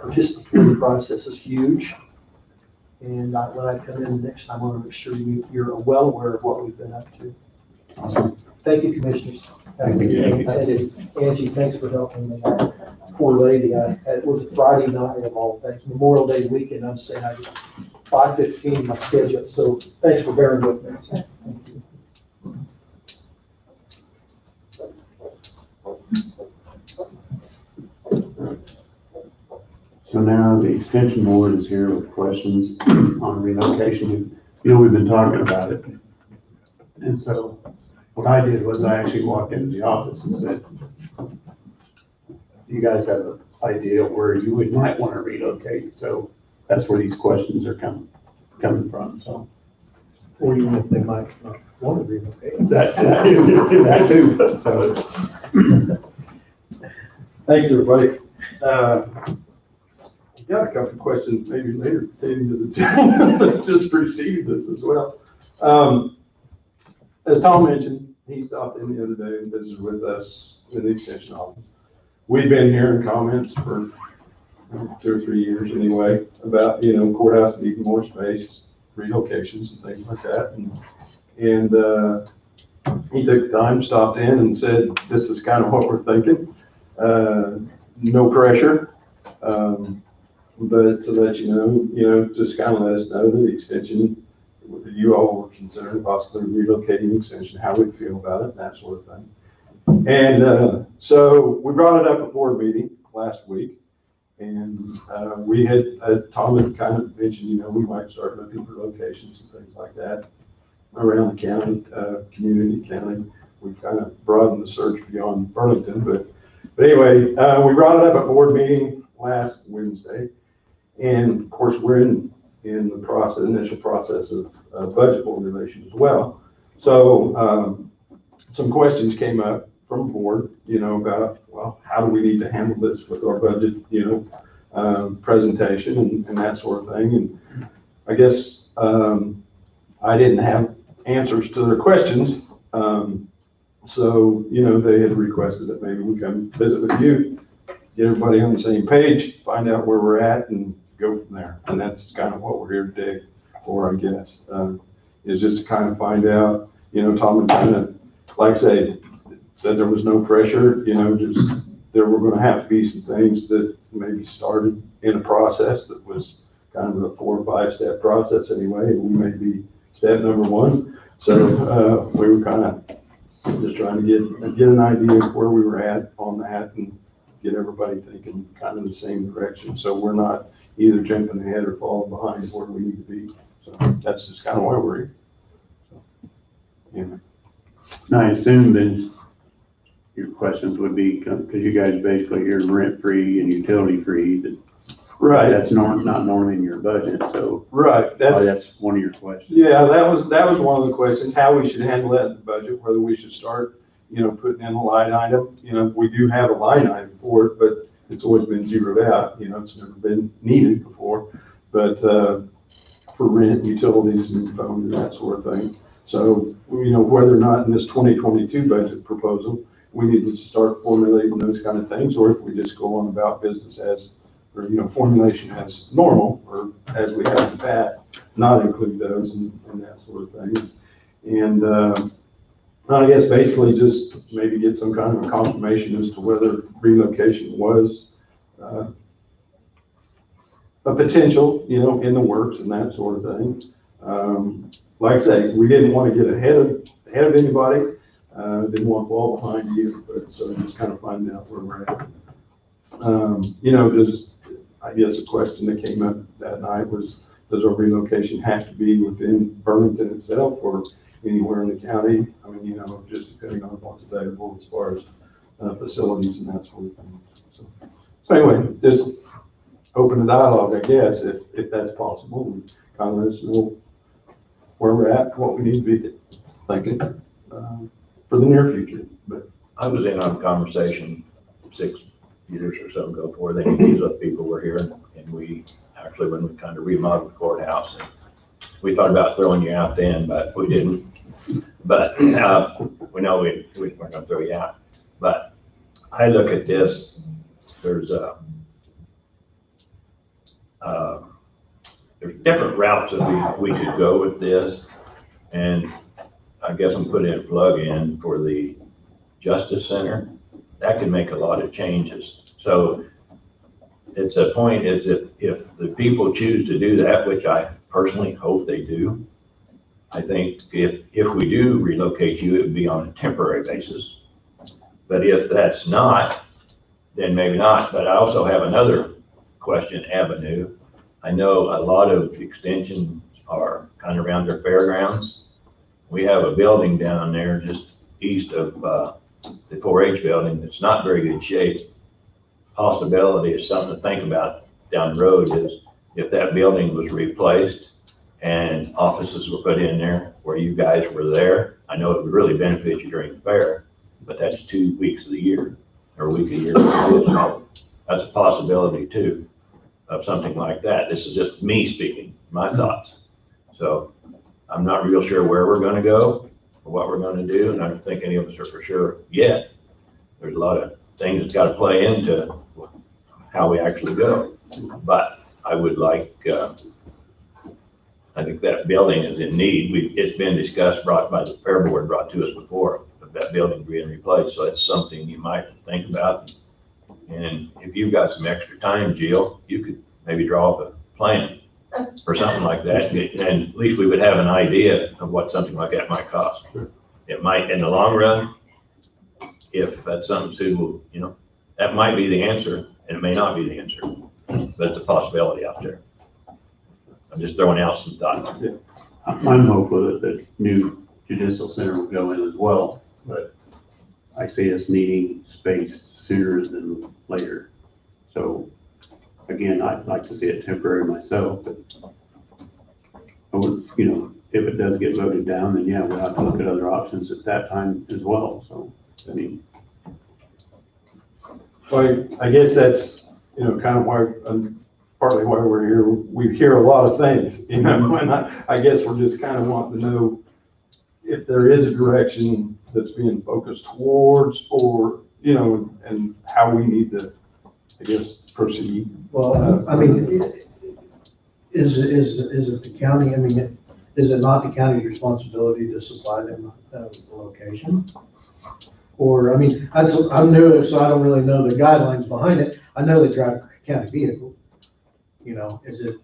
participatory process is huge. And when I come in next time, I want to make sure you're well aware of what we've been up to. Awesome. Thank you, commissioners. Thank you. Angie, thanks for helping me. Poor lady, it was a Friday night of all things, Memorial Day weekend. I'm saying I got 5:15 my schedule, so thanks for bearing with me. Thank you. So now the extension board is here with questions on relocation. You know, we've been talking about it. And so what I did was I actually walked into the office and said, you guys have an idea where you might want to relocate. So that's where these questions are coming from, so. Or even if they might not want to relocate. That too, so. Thanks, everybody. Got a couple of questions, maybe later pertaining to the gentleman just preceded this as well. As Tom mentioned, he stopped in the other day and visited with us in the extension office. We've been hearing comments for 2 or 3 years anyway about, courthouse needing more space, relocations and things like that. And he took the time, stopped in and said, this is kind of what we're thinking. No pressure. But to let you know, just kind of let us know the extension, you all were considering possibly relocating extension, how we feel about it, and that sort of thing. And so we brought it up at board meeting last week, and we had, Tom had kind of mentioned, we might start looking for locations and things like that. around the county, community county. We've kind of broadened the search beyond Burlington, but anyway, we brought it up at board meeting last Wednesday. And of course, we're in the process, initial process of budget formulation as well. So, some questions came up from the board, about, well, how do we need to handle this with our budget, presentation and that sort of thing. And I guess, I didn't have answers to their questions. So, they had requested that maybe we come visit with you, get everybody on the same page, find out where we're at and go from there. And that's kind of what we're here today for, I guess, is just to kind of find out, Tom had kind of, like I say, said there was no pressure, just there were going to have to be some things that maybe started in a process that was kind of a 4 or 5 step process anyway. And we may be step number 1. So, we were kind of just trying to get an idea of where we were at on that and get everybody thinking kind of the same direction. So we're not either jumping ahead or falling behind where we need to be. So that's just kind of why we're here. So, yeah. And I assume that your questions would be, because you guys basically are rent-free and utility-free, that Right. that's not normally in your budget, so. Right. That's one of your questions. Yeah, that was one of the questions, how we should handle that in the budget, whether we should start, putting in a line item. We do have a line item for it, but it's always been zeroed out, it's never been needed before. But, for rent, utilities and phone and that sort of thing. So, whether or not in this 2022 budget proposal, we need to start formulating those kind of things, or if we just go on about business as, or, formulation as normal, or as we have in the past, not include those and that sort of thing. And, I guess basically just maybe get some kind of a confirmation as to whether relocation was, a potential, in the works and that sort of thing. Like I say, we didn't want to get ahead of anybody, didn't want to fall behind either, but so just kind of finding out where we're at. Just, I guess a question that came up that night was, does our relocation have to be within Burlington itself or anywhere in the county? I mean, just depending on what's available as far as facilities and that sort of thing. So anyway, just open the dialogue, I guess, if that's possible, and kind of let us know where we're at, what we need to be thinking for the near future. But I was in on a conversation 6 years or so ago before any of these other people were here, and we actually, when we kind of remodeled the courthouse, we thought about throwing you out then, but we didn't. But we know we weren't going to throw you out. But I look at this, there's different routes that we could go with this, and I guess I'm putting a plug in for the Justice Center. That could make a lot of changes. So it's a point is that if the people choose to do that, which I personally hope they do, I think if we do relocate you, it would be on a temporary basis. But if that's not, then maybe not. But I also have another question avenue. I know a lot of extensions are kind of around their fairgrounds. We have a building down there just east of the 4-H building that's not very good shape. Possibility is something to think about down the road is if that building was replaced and offices were put in there where you guys were there. I know it would really benefit you during the fair, but that's 2 weeks of the year or a week a year. That's a possibility too of something like that. This is just me speaking, my thoughts. So I'm not real sure where we're going to go or what we're going to do, and I don't think any of us are for sure yet. There's a lot of things that's got to play into how we actually go. But I would like, I think that building is in need. It's been discussed, brought by the fair board, brought to us before, of that building being replaced. So it's something you might think about. And if you've got some extra time, Jill, you could maybe draw up a plan or something like that. And at least we would have an idea of what something like that might cost. It might, in the long run, if that's something suitable, that might be the answer, and it may not be the answer, but it's a possibility out there. I'm just throwing out some thoughts. Yeah. I'm hopeful that the new judicial center will go in as well, but I see us needing space sooner than later. So again, I'd like to see it temporary myself, but I would, if it does get voted down, then yeah, we'll have to look at other options at that time as well. So, I mean. Well, I guess that's, kind of why, partly why we're here. We hear a lot of things, and I guess we're just kind of wanting to know if there is a direction that's being focused towards, or, and how we need to, I guess, proceed. Well, I mean, is it the county, I mean, is it not the county's responsibility to supply them the location? Or, I mean, I'm new, so I don't really know the guidelines behind it. I know they drive a county vehicle. Is it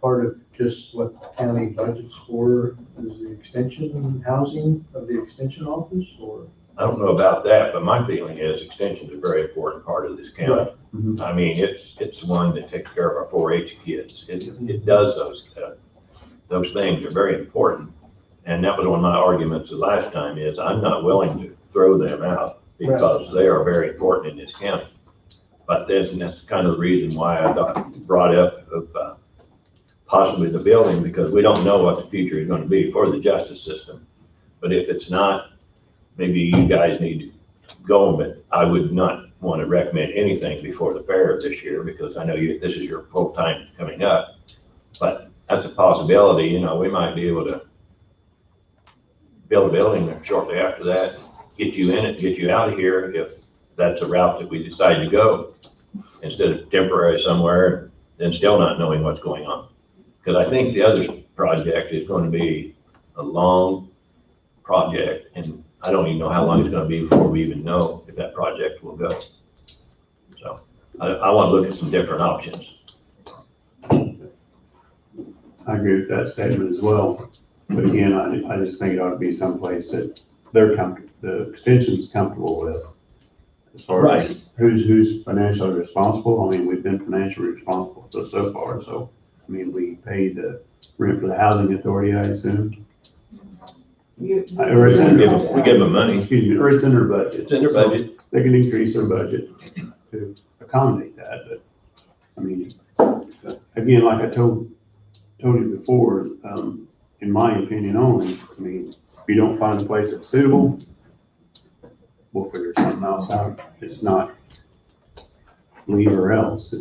part of just what the county budgets for, is the extension and housing of the extension office, or? I don't know about that, but my feeling is extension's a very important part of this county. Mhm. I mean, it's the one that takes care of our 4-H kids. It does those things are very important. And that was one of my arguments the last time is I'm not willing to throw them out because they are very important in this county. But that's kind of the reason why I brought up of possibly the building, because we don't know what the future is going to be for the justice system. But if it's not, maybe you guys need to go, but I would not want to recommend anything before the fair this year, because I know this is your full time coming up. But that's a possibility. We might be able to build a building shortly after that, get you in it, get you out of here, if that's a route that we decide to go, instead of temporary somewhere, then still not knowing what's going on. Because I think the other project is going to be a long project, and I don't even know how long it's going to be before we even know if that project will go. So I want to look at some different options. I agree with that statement as well. But again, I just think it ought to be someplace that the extension's comfortable with. As far as who's financially responsible, I mean, we've been financially responsible so far. So, I mean, we pay the rent for the housing authority, I assume. Or it's in We give them money. Excuse me, or it's in their budget. It's in their budget. So they can increase their budget to accommodate that, but, I mean, again, like I told you before, in my opinion only, I mean, if you don't find a place that's suitable, we'll figure something else out. It's not leave or else,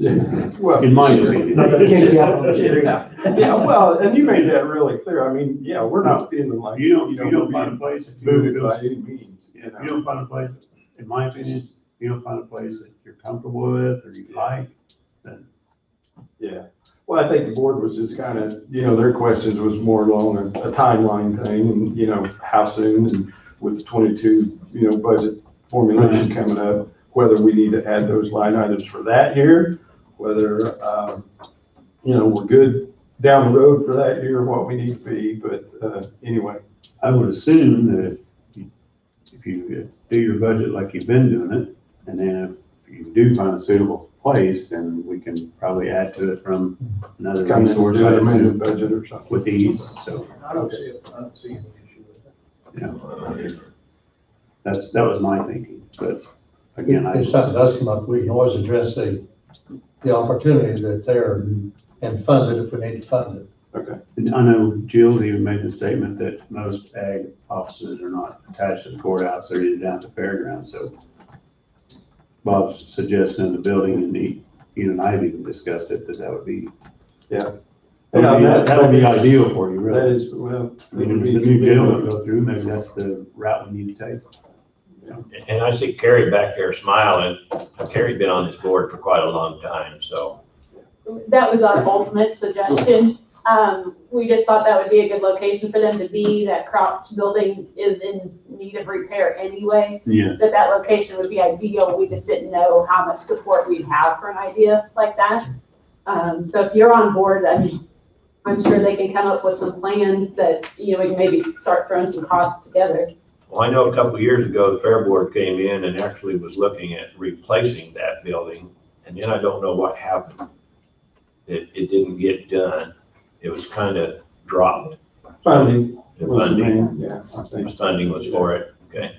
Well, in my opinion. No, they can't get out on the street. Yeah, well, and you made that really clear. I mean, yeah, we're not feeling like. You don't find a place that Moved by any means. you don't find a place, in my opinion, you don't find a place that you're comfortable with or you like, then. Yeah, well, I think the board was just kind of, their questions was more along a timeline thing, and, how soon, and with the 22, budget formulation coming up, whether we need to add those line items for that year, whether, we're good down the road for that year, what we need to be, but, anyway. I would assume that if you do your budget like you've been doing it, and then if you do find a suitable place, then we can probably add to it from another Kind of resource do an item amended budget or something. with ease. So, I don't see any issue with that. that was my thinking, but again, If something does come up, we can always address the opportunity that's there and fund it if we need to fund it. Okay. And I know Jill even made the statement that most ag offices are not attached to the courthouse, they're either down at the fairgrounds, so Bob's suggestion of the building, and you and I have even discussed it, that would be. Yeah. That would be ideal for you, That really. is, well. I mean, the new jail will go through, maybe that's the route we need to take. And I see Carrie back there smiling. Carrie's been on this board for quite a long time, so. That was our ultimate suggestion. We just thought that would be a good location for them to be. That Crouch building is in need of repair anyway. Yeah. That location would be ideal. We just didn't know how much support we'd have for an idea like that. So if you're on board, I'm sure they can come up with some plans that, we can maybe start throwing some costs together. Well, I know a couple of years ago, the Fair Board came in and actually was looking at replacing that building. And then I don't know what happened. It didn't get done. It was kind of dropped. Funding The was the funding. main, yeah, I think. Funding was for it, okay.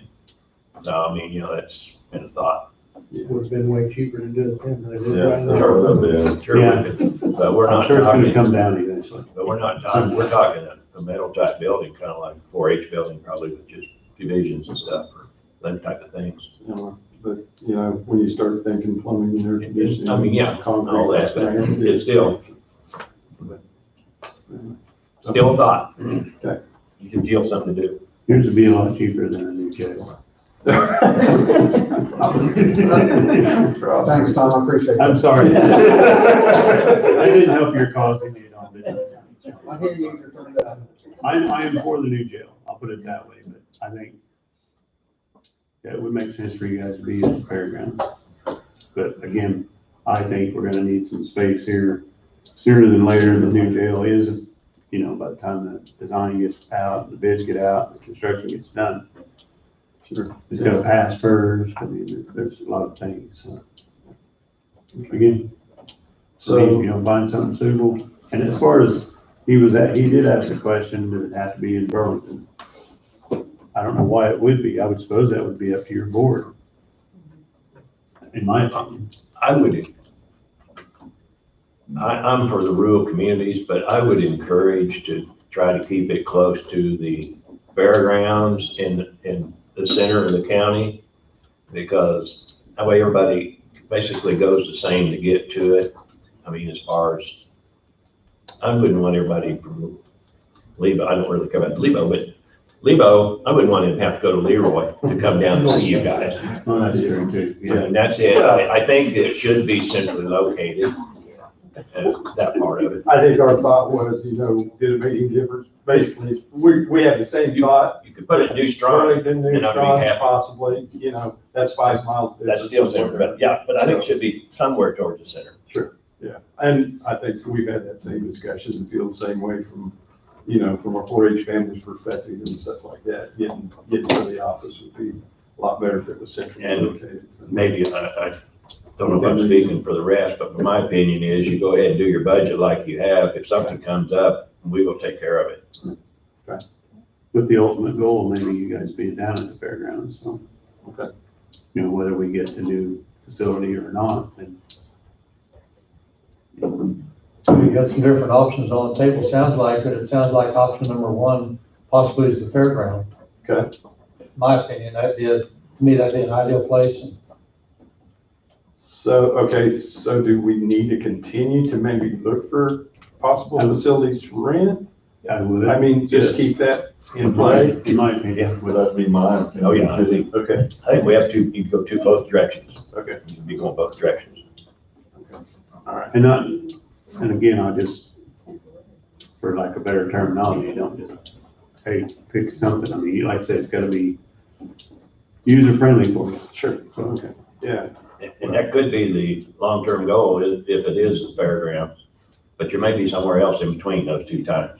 So, I mean, that's been a thought. Would have been way cheaper to do it then than it is Yeah, right now. sure will be. Sure, Yeah. we could, but we're I'm not sure it's gonna talking, come down eventually. but we're not talking, we're talking a metal type building, kind of like a 4-H building, probably with just divisions and stuff, or that type of things. But, when you start thinking plumbing and air conditioning. I mean, yeah, concrete, all that, that's but gonna have to be it's still, expensive. still a thought. Okay. You can feel something to do. Yours would be a lot cheaper than a new jail. Thanks, Tom, I appreciate it. I'm sorry. I didn't help your cause any at all, did I? I hear you, you're turning it up. I am for the new jail, I'll put it that way, but I think that it would make sense for you guys to be at the fairgrounds. But again, I think we're gonna need some space here sooner than later. The new jail is, by the time the design gets out, the bids get out, the construction gets done. Sure. It's gonna pass first, I mean, there's a lot of things, so. Again, so if you don't find something suitable, and as far as he did ask the question, does it have to be in Burlington? I don't know why it would be, I would suppose that would be up to your board. In my opinion. I'm for the rural communities, but I would encourage to try to keep it close to the fairgrounds in the center of the county, because that way everybody basically goes the same to get to it. I mean, as far as, I wouldn't want everybody from Lebo, I don't really care about Lebo, but Lebo, I wouldn't want them to have to go to Leroy to come down to see you guys. Well, that's true too, I mean, that's it. I think it should be centrally located, that part of it. I think our thought was, did it make any difference? Basically, we have the same thought. You could put it New Strong, Burlington, New and I'd be Strong, happy. possibly, that's 5 miles. That's still center, but yeah, but I think it should be somewhere towards the center. Sure, yeah. And I think we've had that same discussion and feel the same way from our 4-H family's perspective and stuff like that. Getting to the office would be a lot better if it was centrally And located. maybe, I don't know if I'm speaking for the rest, but my opinion is you go ahead and do your budget like you have. If something comes up, we will take care of it. Okay. With the ultimate goal, maybe you guys being down at the fairgrounds, so. Okay. Whether we get the new facility or not, and We got some different options on the table, sounds like, but it sounds like option number one possibly is the fairground. Okay. In my opinion, to me, that'd be an ideal place. So do we need to continue to maybe look for possible facilities to rent? I would. I mean, just keep that in play? In my opinion. Yeah, would that be mine? Oh, yeah, I think we have to, you can go both directions. Okay. You can be going both directions. All right. And again, I just, for lack of better terminology, don't just, hey, pick something. I mean, like I said, it's gotta be user-friendly for you. Sure. So, okay. Yeah. And that could be the long-term goal, if it is the fairgrounds, but you may be somewhere else in between those two times.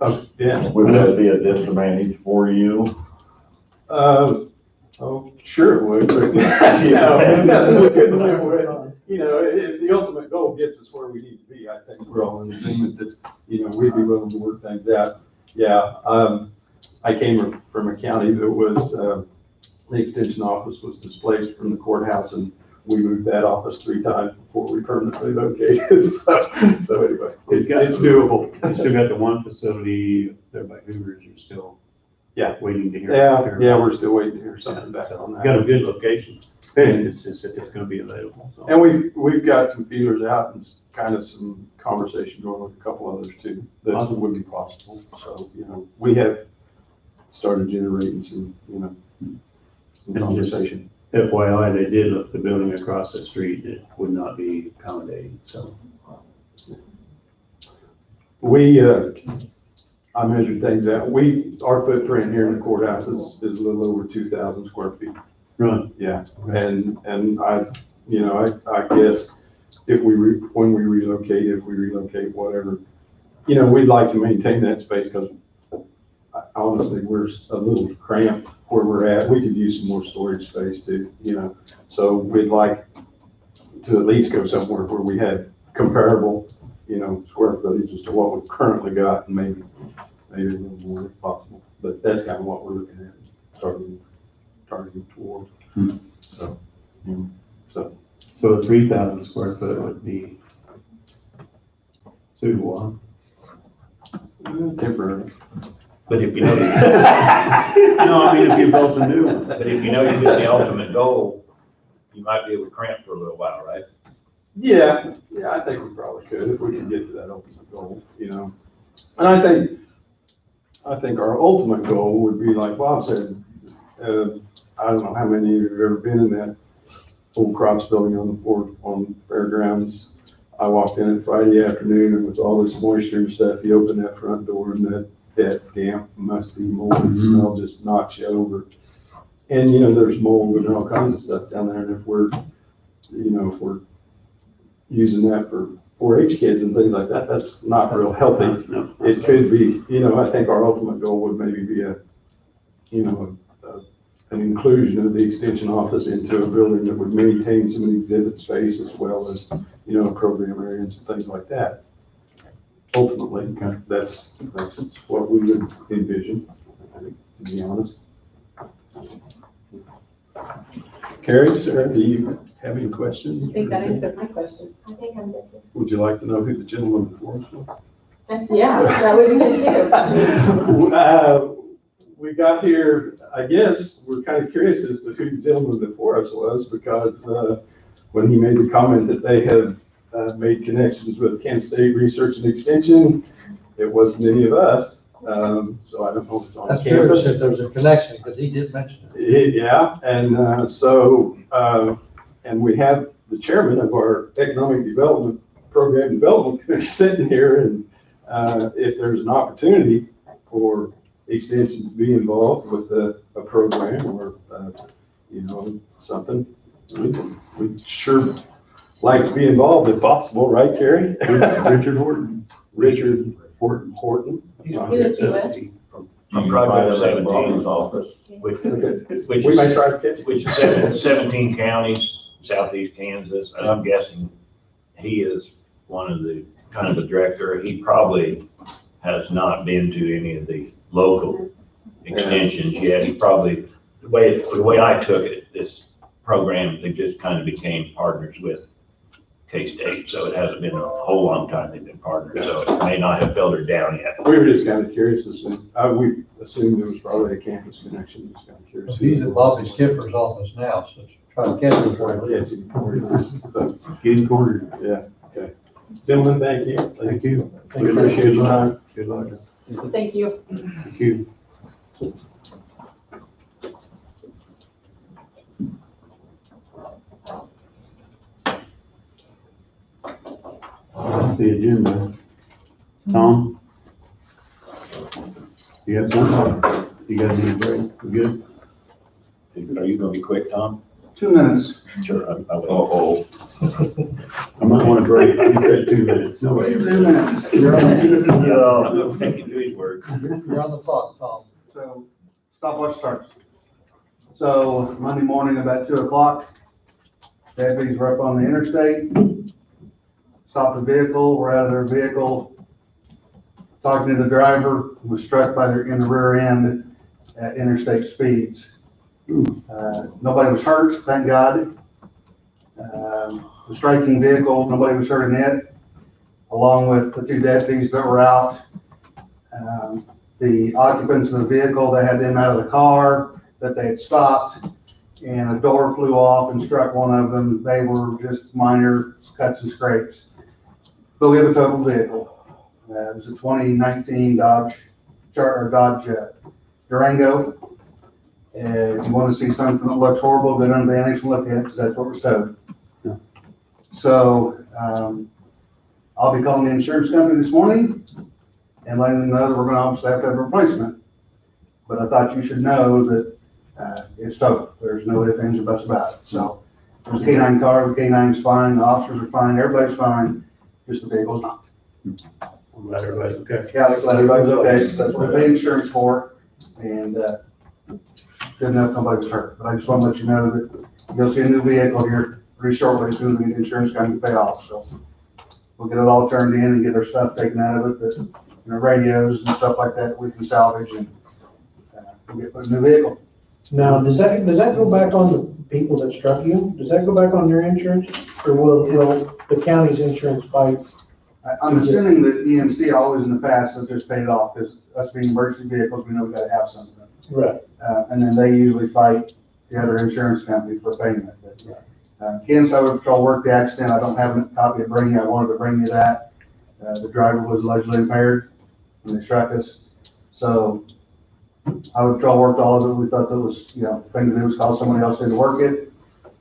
Oh, yeah. Would that be a disadvantage for you? Sure it would, but, we couldn't live with it. If the ultimate goal gets us where we need to be, I think we're all in agreement that, we'd be willing to work things out. Yeah, I came from a county that was, the extension office was displaced from the courthouse, and we moved that office 3 times before we permanently located. So anyway, it's doable. You still got the one facility there by Hoover's, you're still waiting to hear. Yeah, we're still waiting to hear something back on that. Got a good location, and it's just, it's gonna be available, so. And we've got some feelers out and kind of some conversation going with a couple others too, that would be possible. So, we have started generating some, some conversation. FYI, they did look the building across the street, it would not be accommodating, so. I measured things out. Our footprint here in the courthouse is a little over 2,000 square feet. Right. Yeah, and I guess when we relocate, whatever, we'd like to maintain that space, because honestly, we're a little cramped where we're at. We could use some more storage space too, so we'd like to at least go somewhere where we had comparable, square footage as to what we've currently got, and maybe a little more if possible. But that's kind of what we're looking at, targeting towards. So a 3,000 square foot would be suitable, Temporary. But if you know, No, I mean, if you built a new one. but if you know you get the ultimate goal, you might be able to cramp for a little while, right? Yeah, I think we probably could if we could get to that ultimate goal, you know. And I think our ultimate goal would be like Bob said, I don't know how many of you have ever been in that old Crops building on Fairgrounds. I walked in it Friday afternoon and with all this moisture and stuff, you open that front door and that damp, musty, moldy smell just knocks you over. And, you know, there's mold and all kinds of stuff down there. And if we're using that for 4-H kids and things like that, that's not real healthy. No. It could be, you know, I think our ultimate goal would maybe be an inclusion of the extension office into a building that would maintain some of the exhibit space as well as, you know, program areas and things like that. Ultimately, that's what we would envision, I think, to be honest. Carrie, Sarah, do you have any questions? I think that answered my question. I think I'm good. Would you like to know who the gentleman before us was? Yeah, that would be good too. We got here, I guess, we're kind of curious as to who the gentleman before us was, because when he made the comment that they have made connections with Kansas State Research and Extension, it wasn't any of us. So I don't know if it's on That's campus. curious if there's a connection, because he did mention it. Yeah, and and we have the chairman of our Economic Development Program Development Committee sitting here, and if there's an opportunity for Extension to be involved with a program or, you know, something, we'd sure like to be involved if possible, right, Carrie? Richard Horton. Richard Horton. He's Who is he with? From Project 17, office. which We may try to catch. which is 17 counties, southeast Kansas, and I'm guessing he is one of the, kind of the director. He probably has not been to any of the local extensions yet. He probably, the way I took it, this program, they just kind of became partners with K-State, so it hasn't been a whole long time they've been partners, so it may not have filtered down yet. We were just kind of curious to see, we assumed there was probably a campus connection, just kind of curious. He's at Bobby Skipper's office now, so try to catch him before he leaves. So, Getting cornered. yeah, okay. Gentlemen, thank you. Thank you. We appreciate your time. Good luck. Thank you. Thank you. That's the agenda. Tom? You have something? You guys need a break? We good? Are you gonna be quick, Tom? 2 minutes. Sure. Uh-oh. I might want a break. You said 2 minutes. No way. 2 minutes. No, thank you to his word. You're on the clock, Tom. So stopwatch starts. So Monday morning about 2 o'clock, deputies were up on the interstate, stopped the vehicle, were out of their vehicle, talking to the driver, was struck in the rear end at interstate speeds. Nobody was hurt, thank God. The striking vehicle, nobody was hurt in it, along with the 2 deputies that were out. The occupants of the vehicle, they had them out of the car, that they had stopped, and a door flew off and struck one of them. They were just minor cuts and scrapes. But we have a total vehicle. It was a 2019 Dodge Durango. If you want to see something that looks horrible, go down to the annex and look at it, because that's what was towed. Yeah. So I'll be calling the insurance company this morning and letting them know that we're going to obviously have to have a replacement. But I thought you should know that it's towed. There's no ifs, ands, or buts about it. So there's a K9 car, the K9's fine, the officers are fine, everybody's fine, just the vehicle's not. I'm glad everybody's okay. Yeah, glad everybody's okay. That's what we pay insurance for. And good enough, nobody was hurt. But I just want to let you know that you'll see a new vehicle here pretty shortly, as soon as we get the insurance company to pay off. So we'll get it all turned in and get our stuff taken out of it. But radios and stuff like that we can salvage and we'll get a new vehicle. Now, does that go back on the people that struck you? Does that go back on their insurance? Or will the county's insurance fight? I'm assuming that EMC always in the past have just paid it off, because us being emergency vehicles, we know we gotta have something. Right. And then they usually fight the other insurance company for payment. But, Ken's Highway Patrol worked the accident. I don't have a copy to bring you. I wanted to bring you that. The driver was allegedly impaired when they struck us. So Highway Patrol worked all of it. We thought that was, the thing to do was call somebody else in to work it.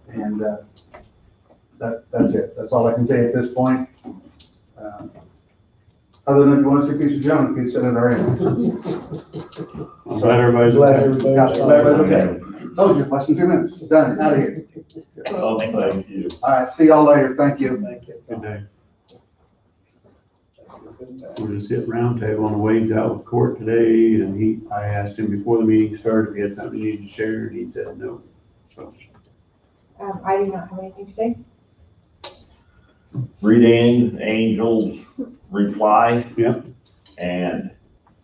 And, that's it. That's all I can tell you at this point. Other than if you want to see a piece of junk, you can send it our end. I'm glad everybody's okay. Told you, less than 2 minutes. Done, out of here. Oh, thank you. All right, see y'all later. Thank you. Good day. We're just sitting round table on the Wade's out with court today, and I asked him before the meeting started if he had something he needed to share, and he said no. So, I do not have anything today. Reading Angel's reply. Yep. And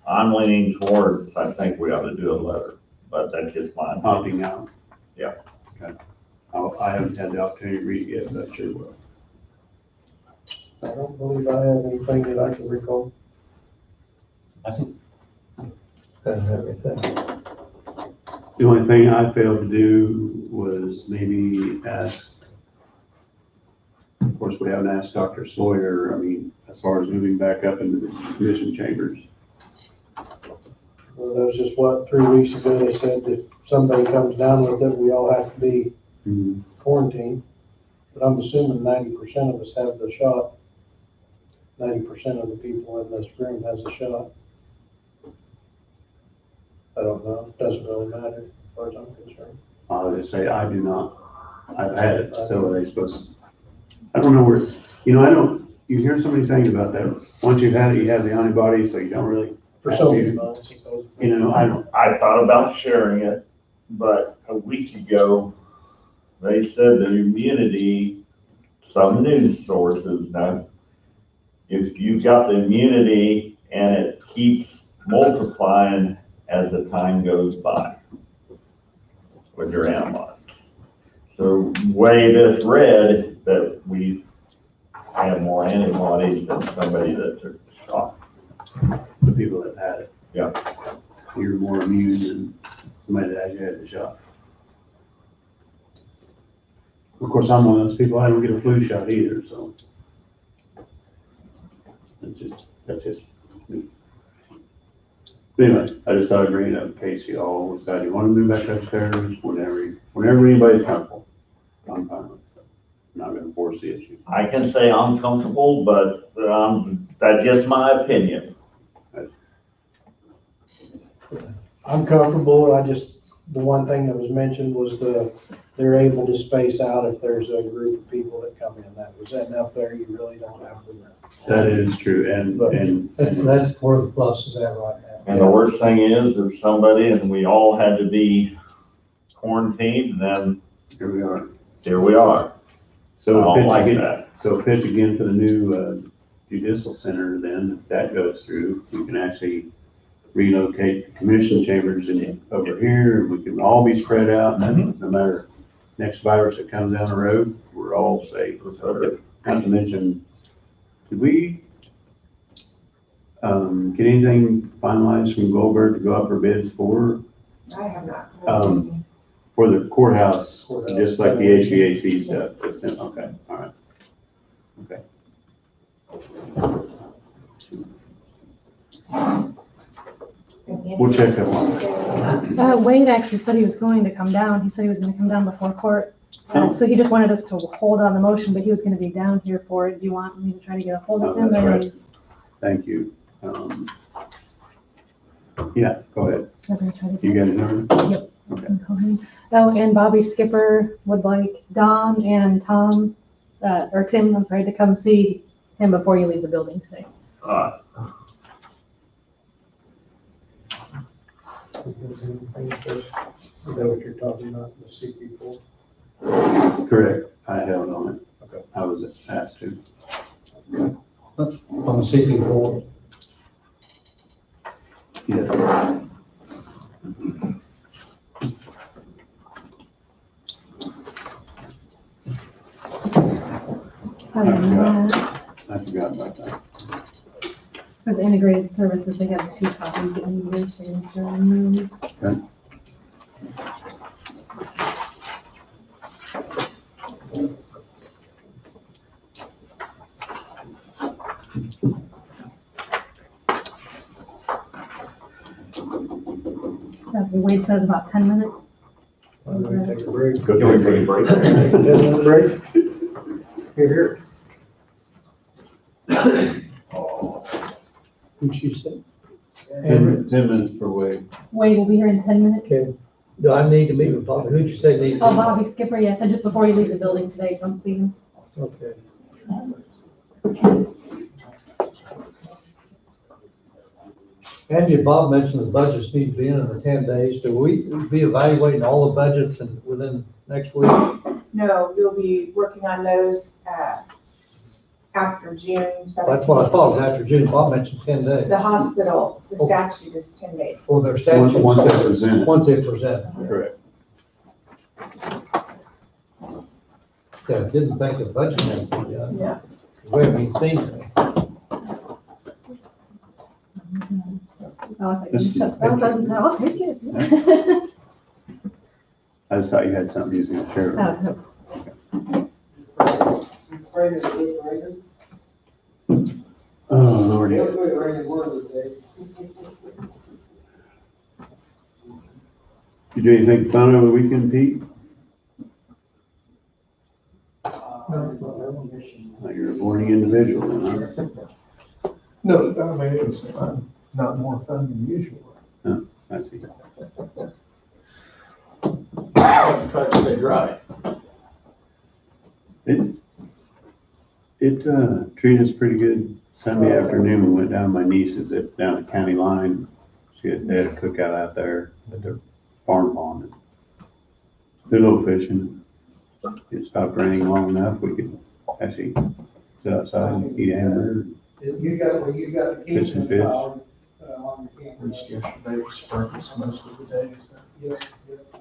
I'm leaning towards, I think we ought to do a letter, but that's just mine. opting out. Yeah. Okay. I haven't had the opportunity to read it yet, but I sure will. I don't believe I have anything that I can recall. Doesn't have anything. The only thing I failed to do was maybe ask, of course, we haven't asked Dr. Sawyer, as far as moving back up into the commission chambers. Well, that was just 3 weeks ago, they said if somebody comes down with it, we all have to be quarantined. But I'm assuming 90% of us have the shot. 90% of the people in this room has a shot. I don't know, it doesn't really matter as far as I'm concerned. I'll just say I do not. I've had it, so are they supposed to? I don't know where, you hear so many things about that. Once you've had it, you have the antibodies, so you don't really. For so many months, I suppose. I thought about sharing it, but a week ago, they said that immunity, some news sources now, if you've got the immunity and it keeps multiplying as the time goes by with your antibodies. So way this read that we have more antibodies than somebody that took the shot. The people that had it. Yeah. You're more immune than somebody that actually had the shot. Of course, I'm one of those people, I don't get a flu shot either, so. That's just me. But anyway, I just thought I'd bring it up in case you all decide you want to move back upstairs, whenever anybody's comfortable. I'm fine with it, so I'm not gonna force the issue. I can say I'm comfortable, but that's just my opinion. I'm comfortable, the one thing that was mentioned was they're able to space out if there's a group of people that come in. That was enough there, you really don't have to. That is true, and That's where the plus is at right now. And the worst thing is if somebody, and we all had to be quarantined, then here we are. I don't like that. So pitch again for the new judicial center then, if that goes through, we can actually relocate the commission chambers over here, we can all be spread out, and then no matter next virus that comes down the road, we're all safe. Not to mention, did we get anything finalized from Goldberg to go up for bids for? I have not. For the courthouse, just like the HVAC stuff, okay, all right. Okay. We'll check that one. Wade actually said he was going to come down. He said he was going to come down before court. Oh. So he just wanted us to hold on the motion, but he was going to be down here for it. Do you want me to try to get a hold of him? That's right. Thank you. Yeah, go ahead. You got it, number? Yep. Okay. Oh, and Bobby Skipper would like Don and Tom, or Tim, I'm sorry, to come see him before you leave the building today. Is that what you're talking about, the CP4? Correct. I held on it. Okay. I was asked to. On the CP4, Yes. Other than that, I forgot about that. for the integrated services, they have 2 copies that need your signature on those. Okay. Wade says about 10 minutes. I'm going to take a break. Go Can we take a break? 10-minute break? Here, who'd she say? 10 minutes per way. Wade will be here in 10 minutes. Okay, do I need to meet with Bobby? Who'd you say need? Oh, Bobby Skipper, yes, and just before you leave the building today, come see him. Okay. Angie, Bob mentioned the budgets need to be in the 10 days. Do we be evaluating all the budgets and within next week? No, you'll be working on those, after June 17th. That's what I thought, was after June. Bob mentioned 10 days. The hospital, the statute is 10 days. For their statute. Once they present it. Once they present. Correct. Yeah, didn't think the budget had to be done. Yeah. We haven't even seen it. Oh, I thought you just shut the mouth. I was just like, I'll take it. I just thought you had something using a share. Oh, no. Oh, Lordy. You do anything fun over the weekend, Pete? Like you're a boring individual, huh? No, I mean, it's not more fun than usual. Oh, I see. Try to stay dry. It treated us pretty good Sunday afternoon. We went down to my niece's down at County Line. They had a cookout out there at their farm pond. Did a little fishing. It stopped raining long enough. We could actually sit outside and eat a hamburger. You got the Fish and fish. on the campus yesterday, sprinkles most of the day, so.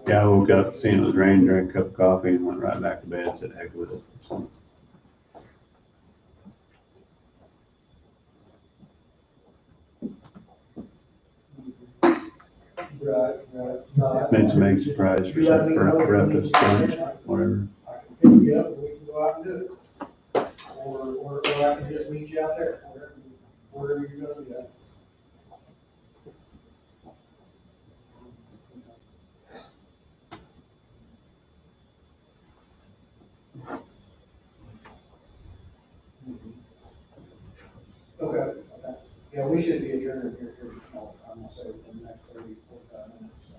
Yeah, I woke up, seeing it was raining, drank a cup of coffee and went right back to bed, said heck with it. So, Right. made some egg surprise for some breakfast, lunch, whatever. I can pick you up, we can go out and do it. Or I can just meet you out there, wherever you're gonna be at. Okay. Yeah, we should be adjourned here, I'm gonna say within the next 45 minutes, so.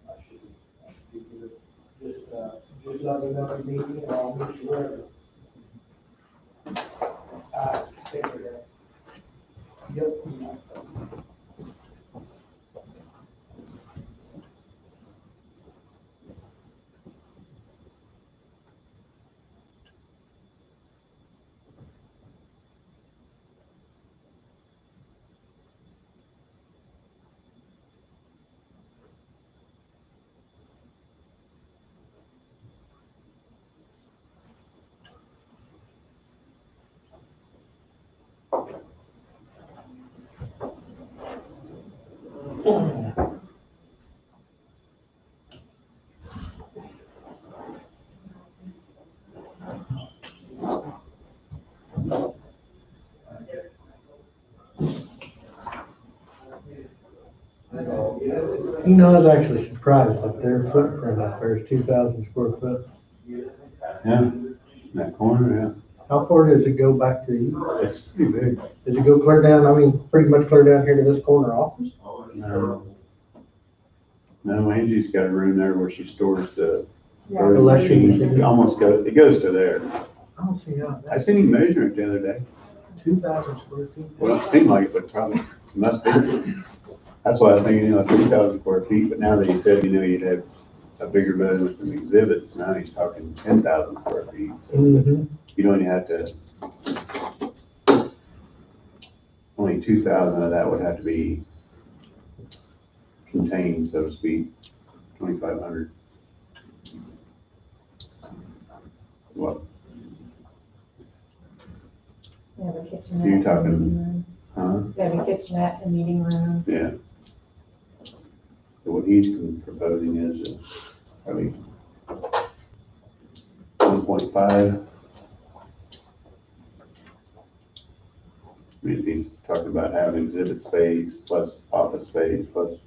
I should be good. Just let me know if you need me, and I'll meet you wherever. Take care of that. Yep. You know, I was actually surprised that their footprint up there is 2,000 square foot. Yeah, that corner, yeah. How far does it go back to the east? It's pretty big. Does it go clear down, I mean, pretty much clear down here to this corner office? No, Angie's got a room there where she stores the Yeah. bird Electric machines. machine. It goes to there. I don't see how I that's seen him measure it the other day. 2,000 square feet. Well, it seemed like it, but probably must be. That's why I was thinking, 3,000 square feet, but now that he said, you'd have a bigger building with some exhibits, now he's talking 10,000 square feet. Mhm. You'd only have to, only 2,000 of that would have to be contained, so to speak, 2,500. What, They have a kitchenette. You're talking- and meeting room. huh? They have a kitchenette and meeting room. Yeah. So what he's proposing is, probably 1.5. I mean, if he's talking about having exhibit space plus office space plus,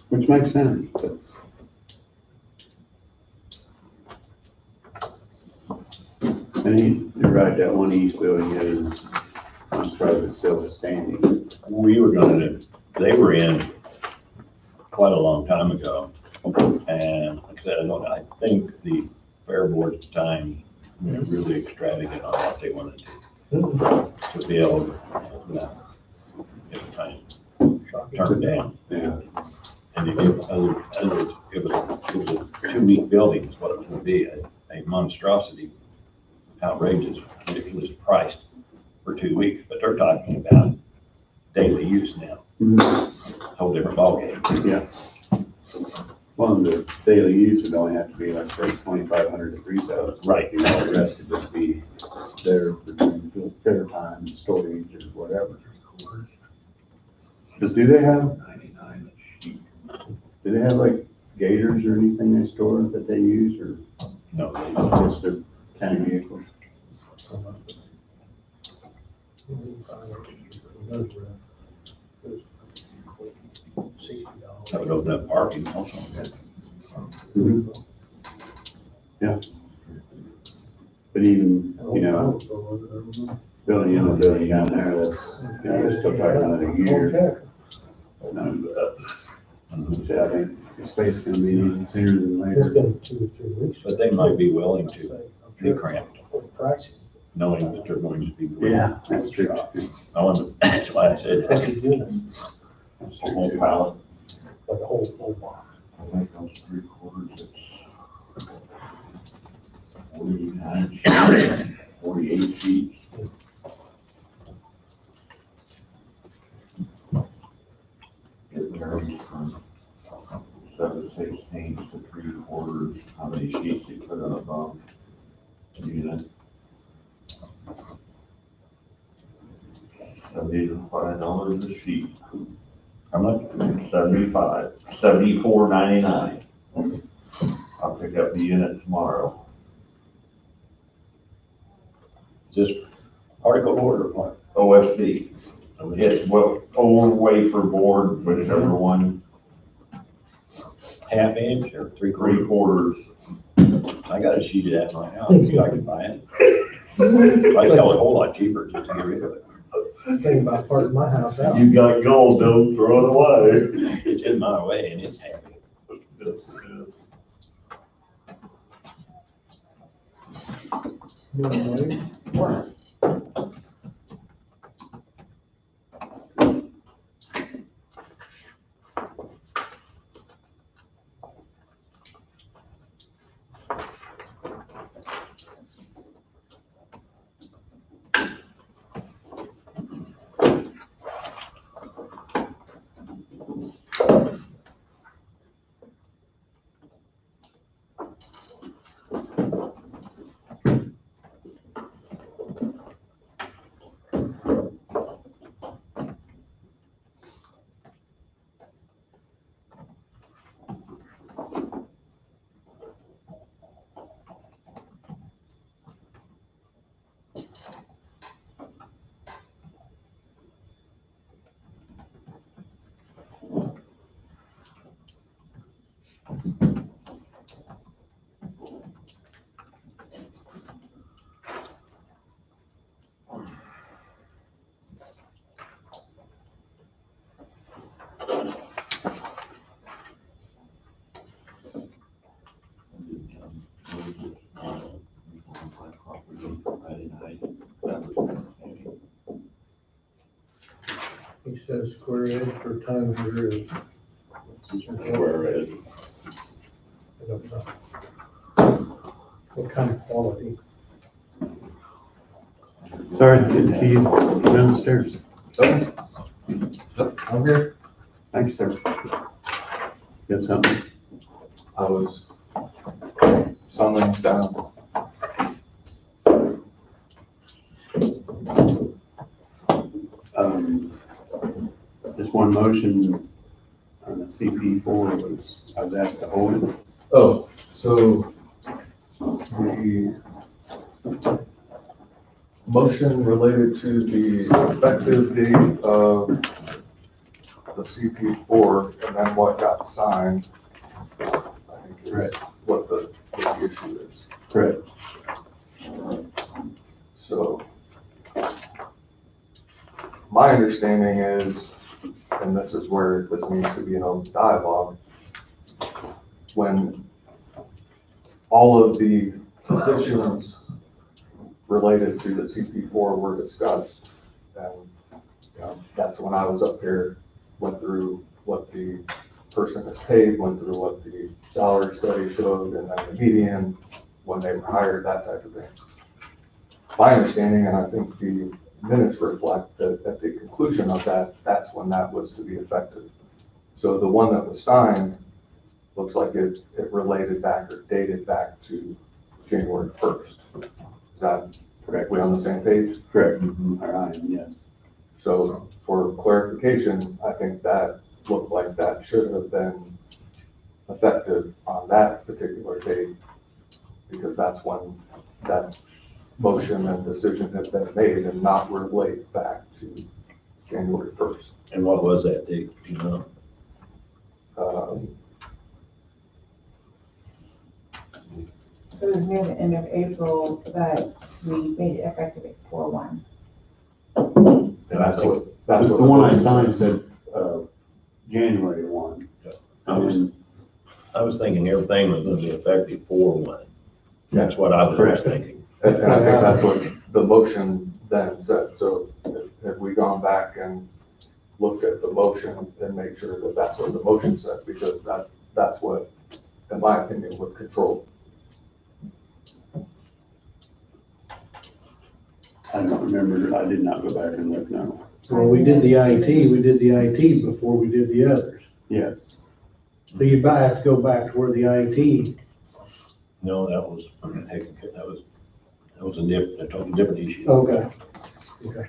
which makes sense, but. And you're right, that one east building is, I'm surprised it's still standing. We were gonna, they were in quite a long time ago. And like I said, I think the fair board at the time, really extravagant on what they wanted to be able to, get the time turned down. Yeah. And to give others, it was a 2-week building is what it would be, a monstrosity, outrageous, ridiculous price for 2 weeks, but they're talking about daily use now. Whole different ballgame. Yeah. Well, the daily use would only have to be like, say, 2,500 to 3,000. Right. You know, the rest could just be there for doing fair time, storage, or whatever. Because do they have like gators or anything they store that they use, or No, just their county vehicles? that would open up parking also. Yeah. But even, you know, building in a building down there, that's, you know, we're still talking about a year. I think the space is gonna be even sooner than later. been 2 or 3 weeks. But they might be willing to be cramped, knowing that they're going to be. Yeah, that's true. That's why I said. That's a unit, That's The true, whole too. pallet. like a whole box. I think those 3/4, it's 49 sheets, 48 sheets. It varies from 7/16 to 3/4, how many sheets you put on a bunk unit. $75 a sheet. How much? 74.99. I'll pick up the unit tomorrow. Just particle board or what? OSB. It's or wafer board, whichever one, Half inch or 3/4. I got a sheet of that in my house, if I can buy it. I sell it a whole lot cheaper just to get rid of it. Think about part of my house out. You got gold, don't throw it away. It's in my way and it's heavy. He says square edge for time of year. Square edge. I don't know. What kind of quality? Sorry, didn't see you downstairs. I'm here. Thanks, sir. You have something? I was summoned down. Just one motion on the CP4 was, I was asked to hold it. Oh, so the motion related to the effective date of the CP4 and then what got signed, I think is what the issue is. Correct. So my understanding is, and this is where this needs to be an open dialogue, when all of the positions related to the CP4 were discussed, and that's when I was up here, went through what the person is paid, went through what the salary study showed, and then the median, when they were hired, that type of thing. My understanding, and I think the minutes reflect that at the conclusion of that, that's when that was to be effective. So the one that was signed looks like it related back or dated back to January 1st. Is that correct? We on the same page? Correct. All right, yes. So for clarification, I think that looked like that should have been effective on that particular date, because that's when that motion and decision has been made and not relate back to January 1st. And what was that date, do you know? It was near the end of April that we made it effective at 4/1. And that's what The one I signed said, January 1. I was thinking everything was gonna be effective 4/1. That's what I was thinking. And I think that's what the motion then said. So have we gone back and looked at the motion and made sure that that's what the motion said? Because that's what, in my opinion, would control. I don't remember, I did not go back and look, no. Well, we did the IT before we did the others. Yes. So you have to go back to where the IT, No, that was taken care, that was a totally different issue. okay. Okay.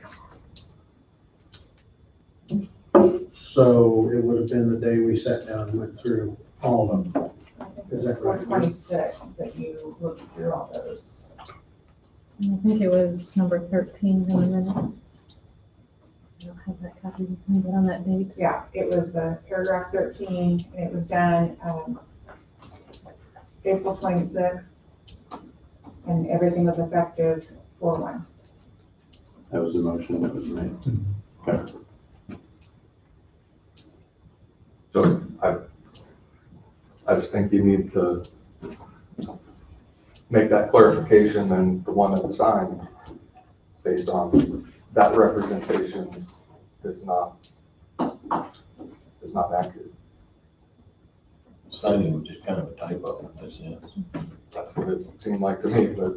So it would have been the day we sat down and went through all of them. I think Is it was that right? 4/26 that you looked through all those. I think it was number 13 in the minutes. I don't have that copy with me, but on that date. Yeah, it was the paragraph 13, and it was done, April 26th, and everything was effective 4/1. That was the motion that was made. Okay. So I just think you need to make that clarification, and the one that was signed based on that representation is not accurate. Signing was just kind of a typo in this sense. That's what it seemed like to me, but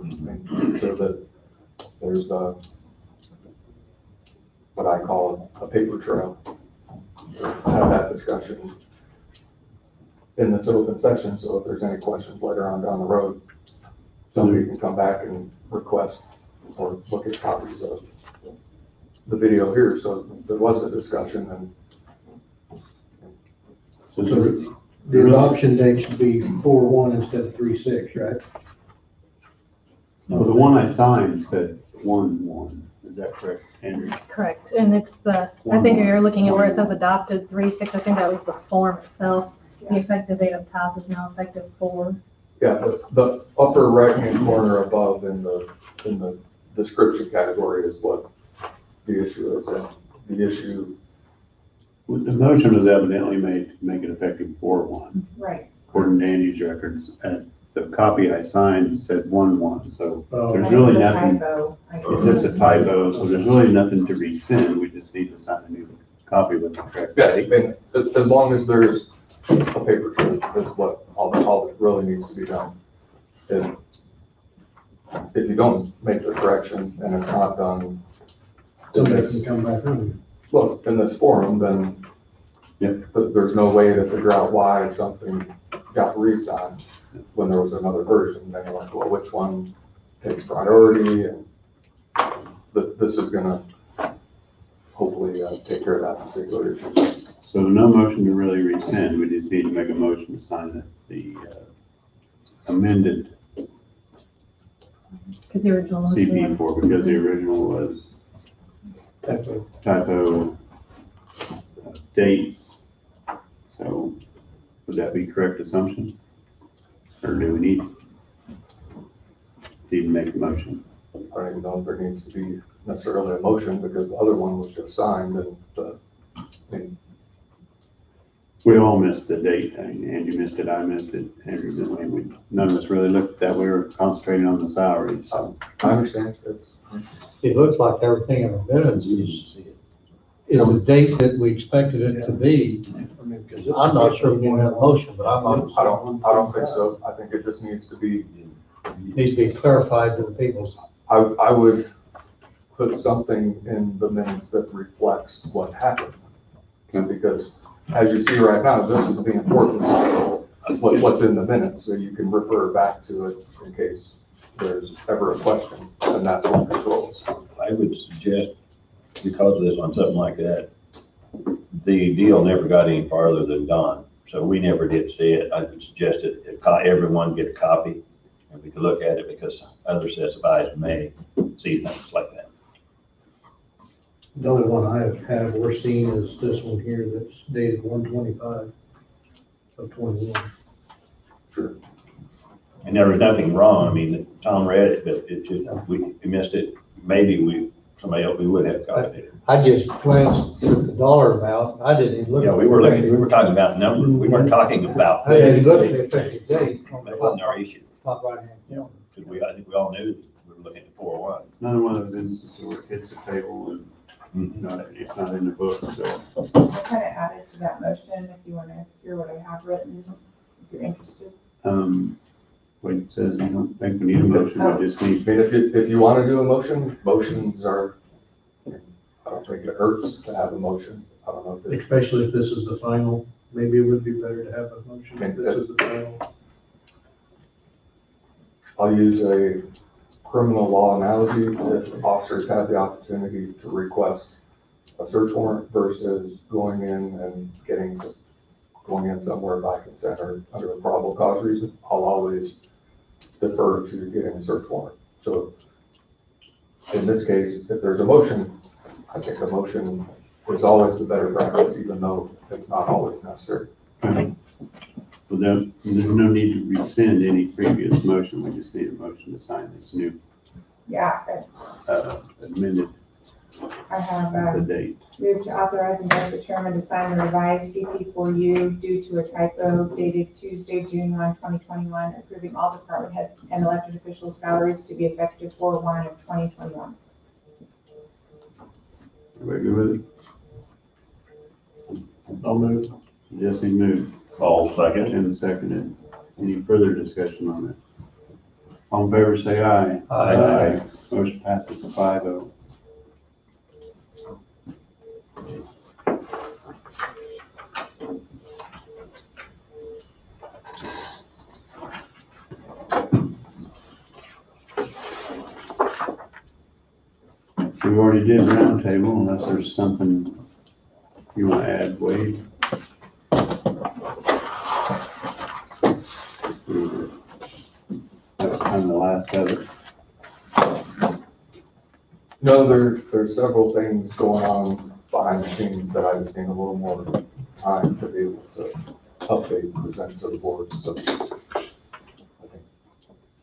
so that there's what I call a paper trail. Have that discussion in this open session, so if there's any questions later on down the road, somebody can come back and request or look at copies of the video here, so there was a discussion. And So the adoption date should be 4/1 instead of 3/6, right? Well, the one I signed said 1/1. Is that correct, Andrew? Correct, and it's the, I think you're looking at where it says adopted 3/6, I think that was the form itself. The effective date up top is now effective 4. yeah, the upper right-hand corner above in the description category is what the issue is. And the issue, The motion was evidently made to make it effective 4/1, Right. according to Andy's records. And the copy I signed said 1/1, so Oh. there's I think really it's a nothing. typo. It's just a typo, so there's really nothing to rescind. We just need to sign a new copy with the correct yeah, date. and as long as there's a paper trail, is what all that really needs to be done. And if you don't make the correction and it's not done, Somebody can come back on. well, in this forum, then Yep. But there's no way to figure out why something got re-signed when there was another version. Then you're like, well, which one takes priority? And this is gonna hopefully take care of that particular issue. So no motion to really rescind, we just need to make a motion to sign the amended Because the original motion CP was. four, because the original was typo dates. So would that be correct assumption? Or do we need to make a motion? I don't even know if there needs to be necessarily a motion because the other one was just signed and We all missed the date. I mean, Andy missed it, I missed it, Andrew didn't. None of us really looked at that. We were concentrating on the salary, so. I understand. It looks like everything in the minutes is the date that we expected it to be. I'm not sure we want to have a motion, but I don't think so. I think it just needs to be clarified to the people. I would put something in the minutes that reflects what happened. Because as you see right now, this is the importance of what's in the minutes, so you can refer back to it in case there's ever a question, and that's what controls. I would suggest, because of this on something like that, the deal never got any farther than Don, so we never did see it. I would suggest everyone get a copy, and we could look at it, because other sets of eyes may see things like that. The only one I have or seen is this one here that's dated 1/25 of 21. Sure. And there was nothing wrong. I mean, Tom read it, but it just, we missed it. Maybe somebody else, we would have got it. I just glanced at the dollar amount. I didn't even look. Yeah, we were talking about numbers. We weren't talking about. I didn't look at the effective date. That wasn't our issue. Top right hand. Because I think we all knew that we were looking at 401. Another one of those instances where it hits the table and it's not in the book, so. I kind of added to that motion if you want to hear what I have written, if you're interested. What it says, you don't think we need a motion, we just need. I mean, if you want to do a motion, motions are, I don't think it hurts to have a motion. I don't know if it's. Especially if this is the final, maybe it would be better to have a motion if this is the final. I'll use a criminal law analogy. If officers have the opportunity to request a search warrant versus going in somewhere by consent or under a probable cause reason, I'll always defer to getting a search warrant. So in this case, if there's a motion, I think a motion is always the better practice, even though it's not always necessary. Well, there's no need to rescind any previous motion, we just need a motion to sign this new Yeah, amended I have, the date. moved to authorize and direct the chairman to sign the revised CP4U due to a typo dated Tuesday, June 1, 2021, approving all department head and elected officials' salaries to be effective 4/1 of 2021. Everybody good with it? I'll move. Jesse moved. All second. And seconded. Any further discussion on it? All in favor, say aye. Aye. Motion passes 5-0. We already did roundtable, unless there's something you want to add, Wade. That was kind of the last of it. No, there's several things going on behind the scenes that I just need a little more time to be able to update and present to the board. So I think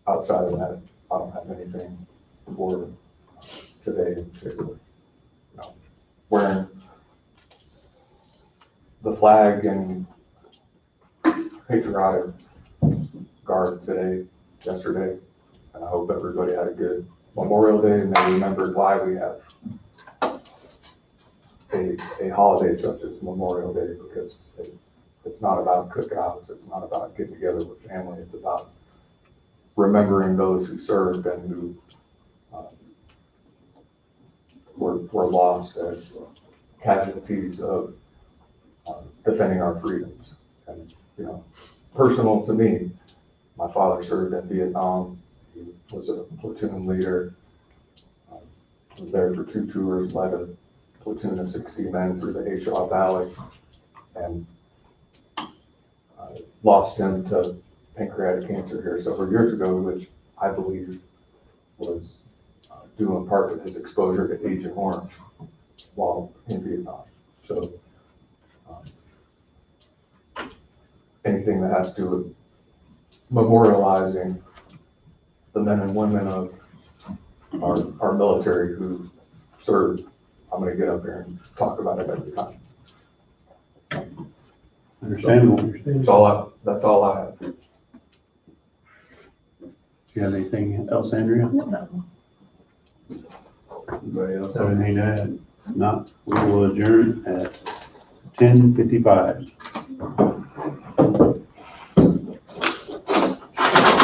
outside of that, I don't have anything for today in particular. Wearing the flag and patriotic garb today, yesterday, and I hope everybody had a good Memorial Day and they remembered why we have a holiday such as Memorial Day, because it's not about cookouts, it's not about getting together with family, it's about remembering those who served and who were lost as casualties of defending our freedoms. And, you know, personal to me, my father served in Vietnam. He was a platoon leader. Was there for 2 tours, led a platoon of 60 men through the Shaw Valley, and lost him to pancreatic cancer here several years ago, which I believe was due in part to his exposure to Agent Orange while in Vietnam. So anything that has to do with memorializing the men and women of our military who served, I'm gonna get up here and talk about it every time. Understandable. That's all I have. Do you have anything else, Andrea? Nope, that was all. Anybody else? So we need to add, not, we will adjourn at 10:55.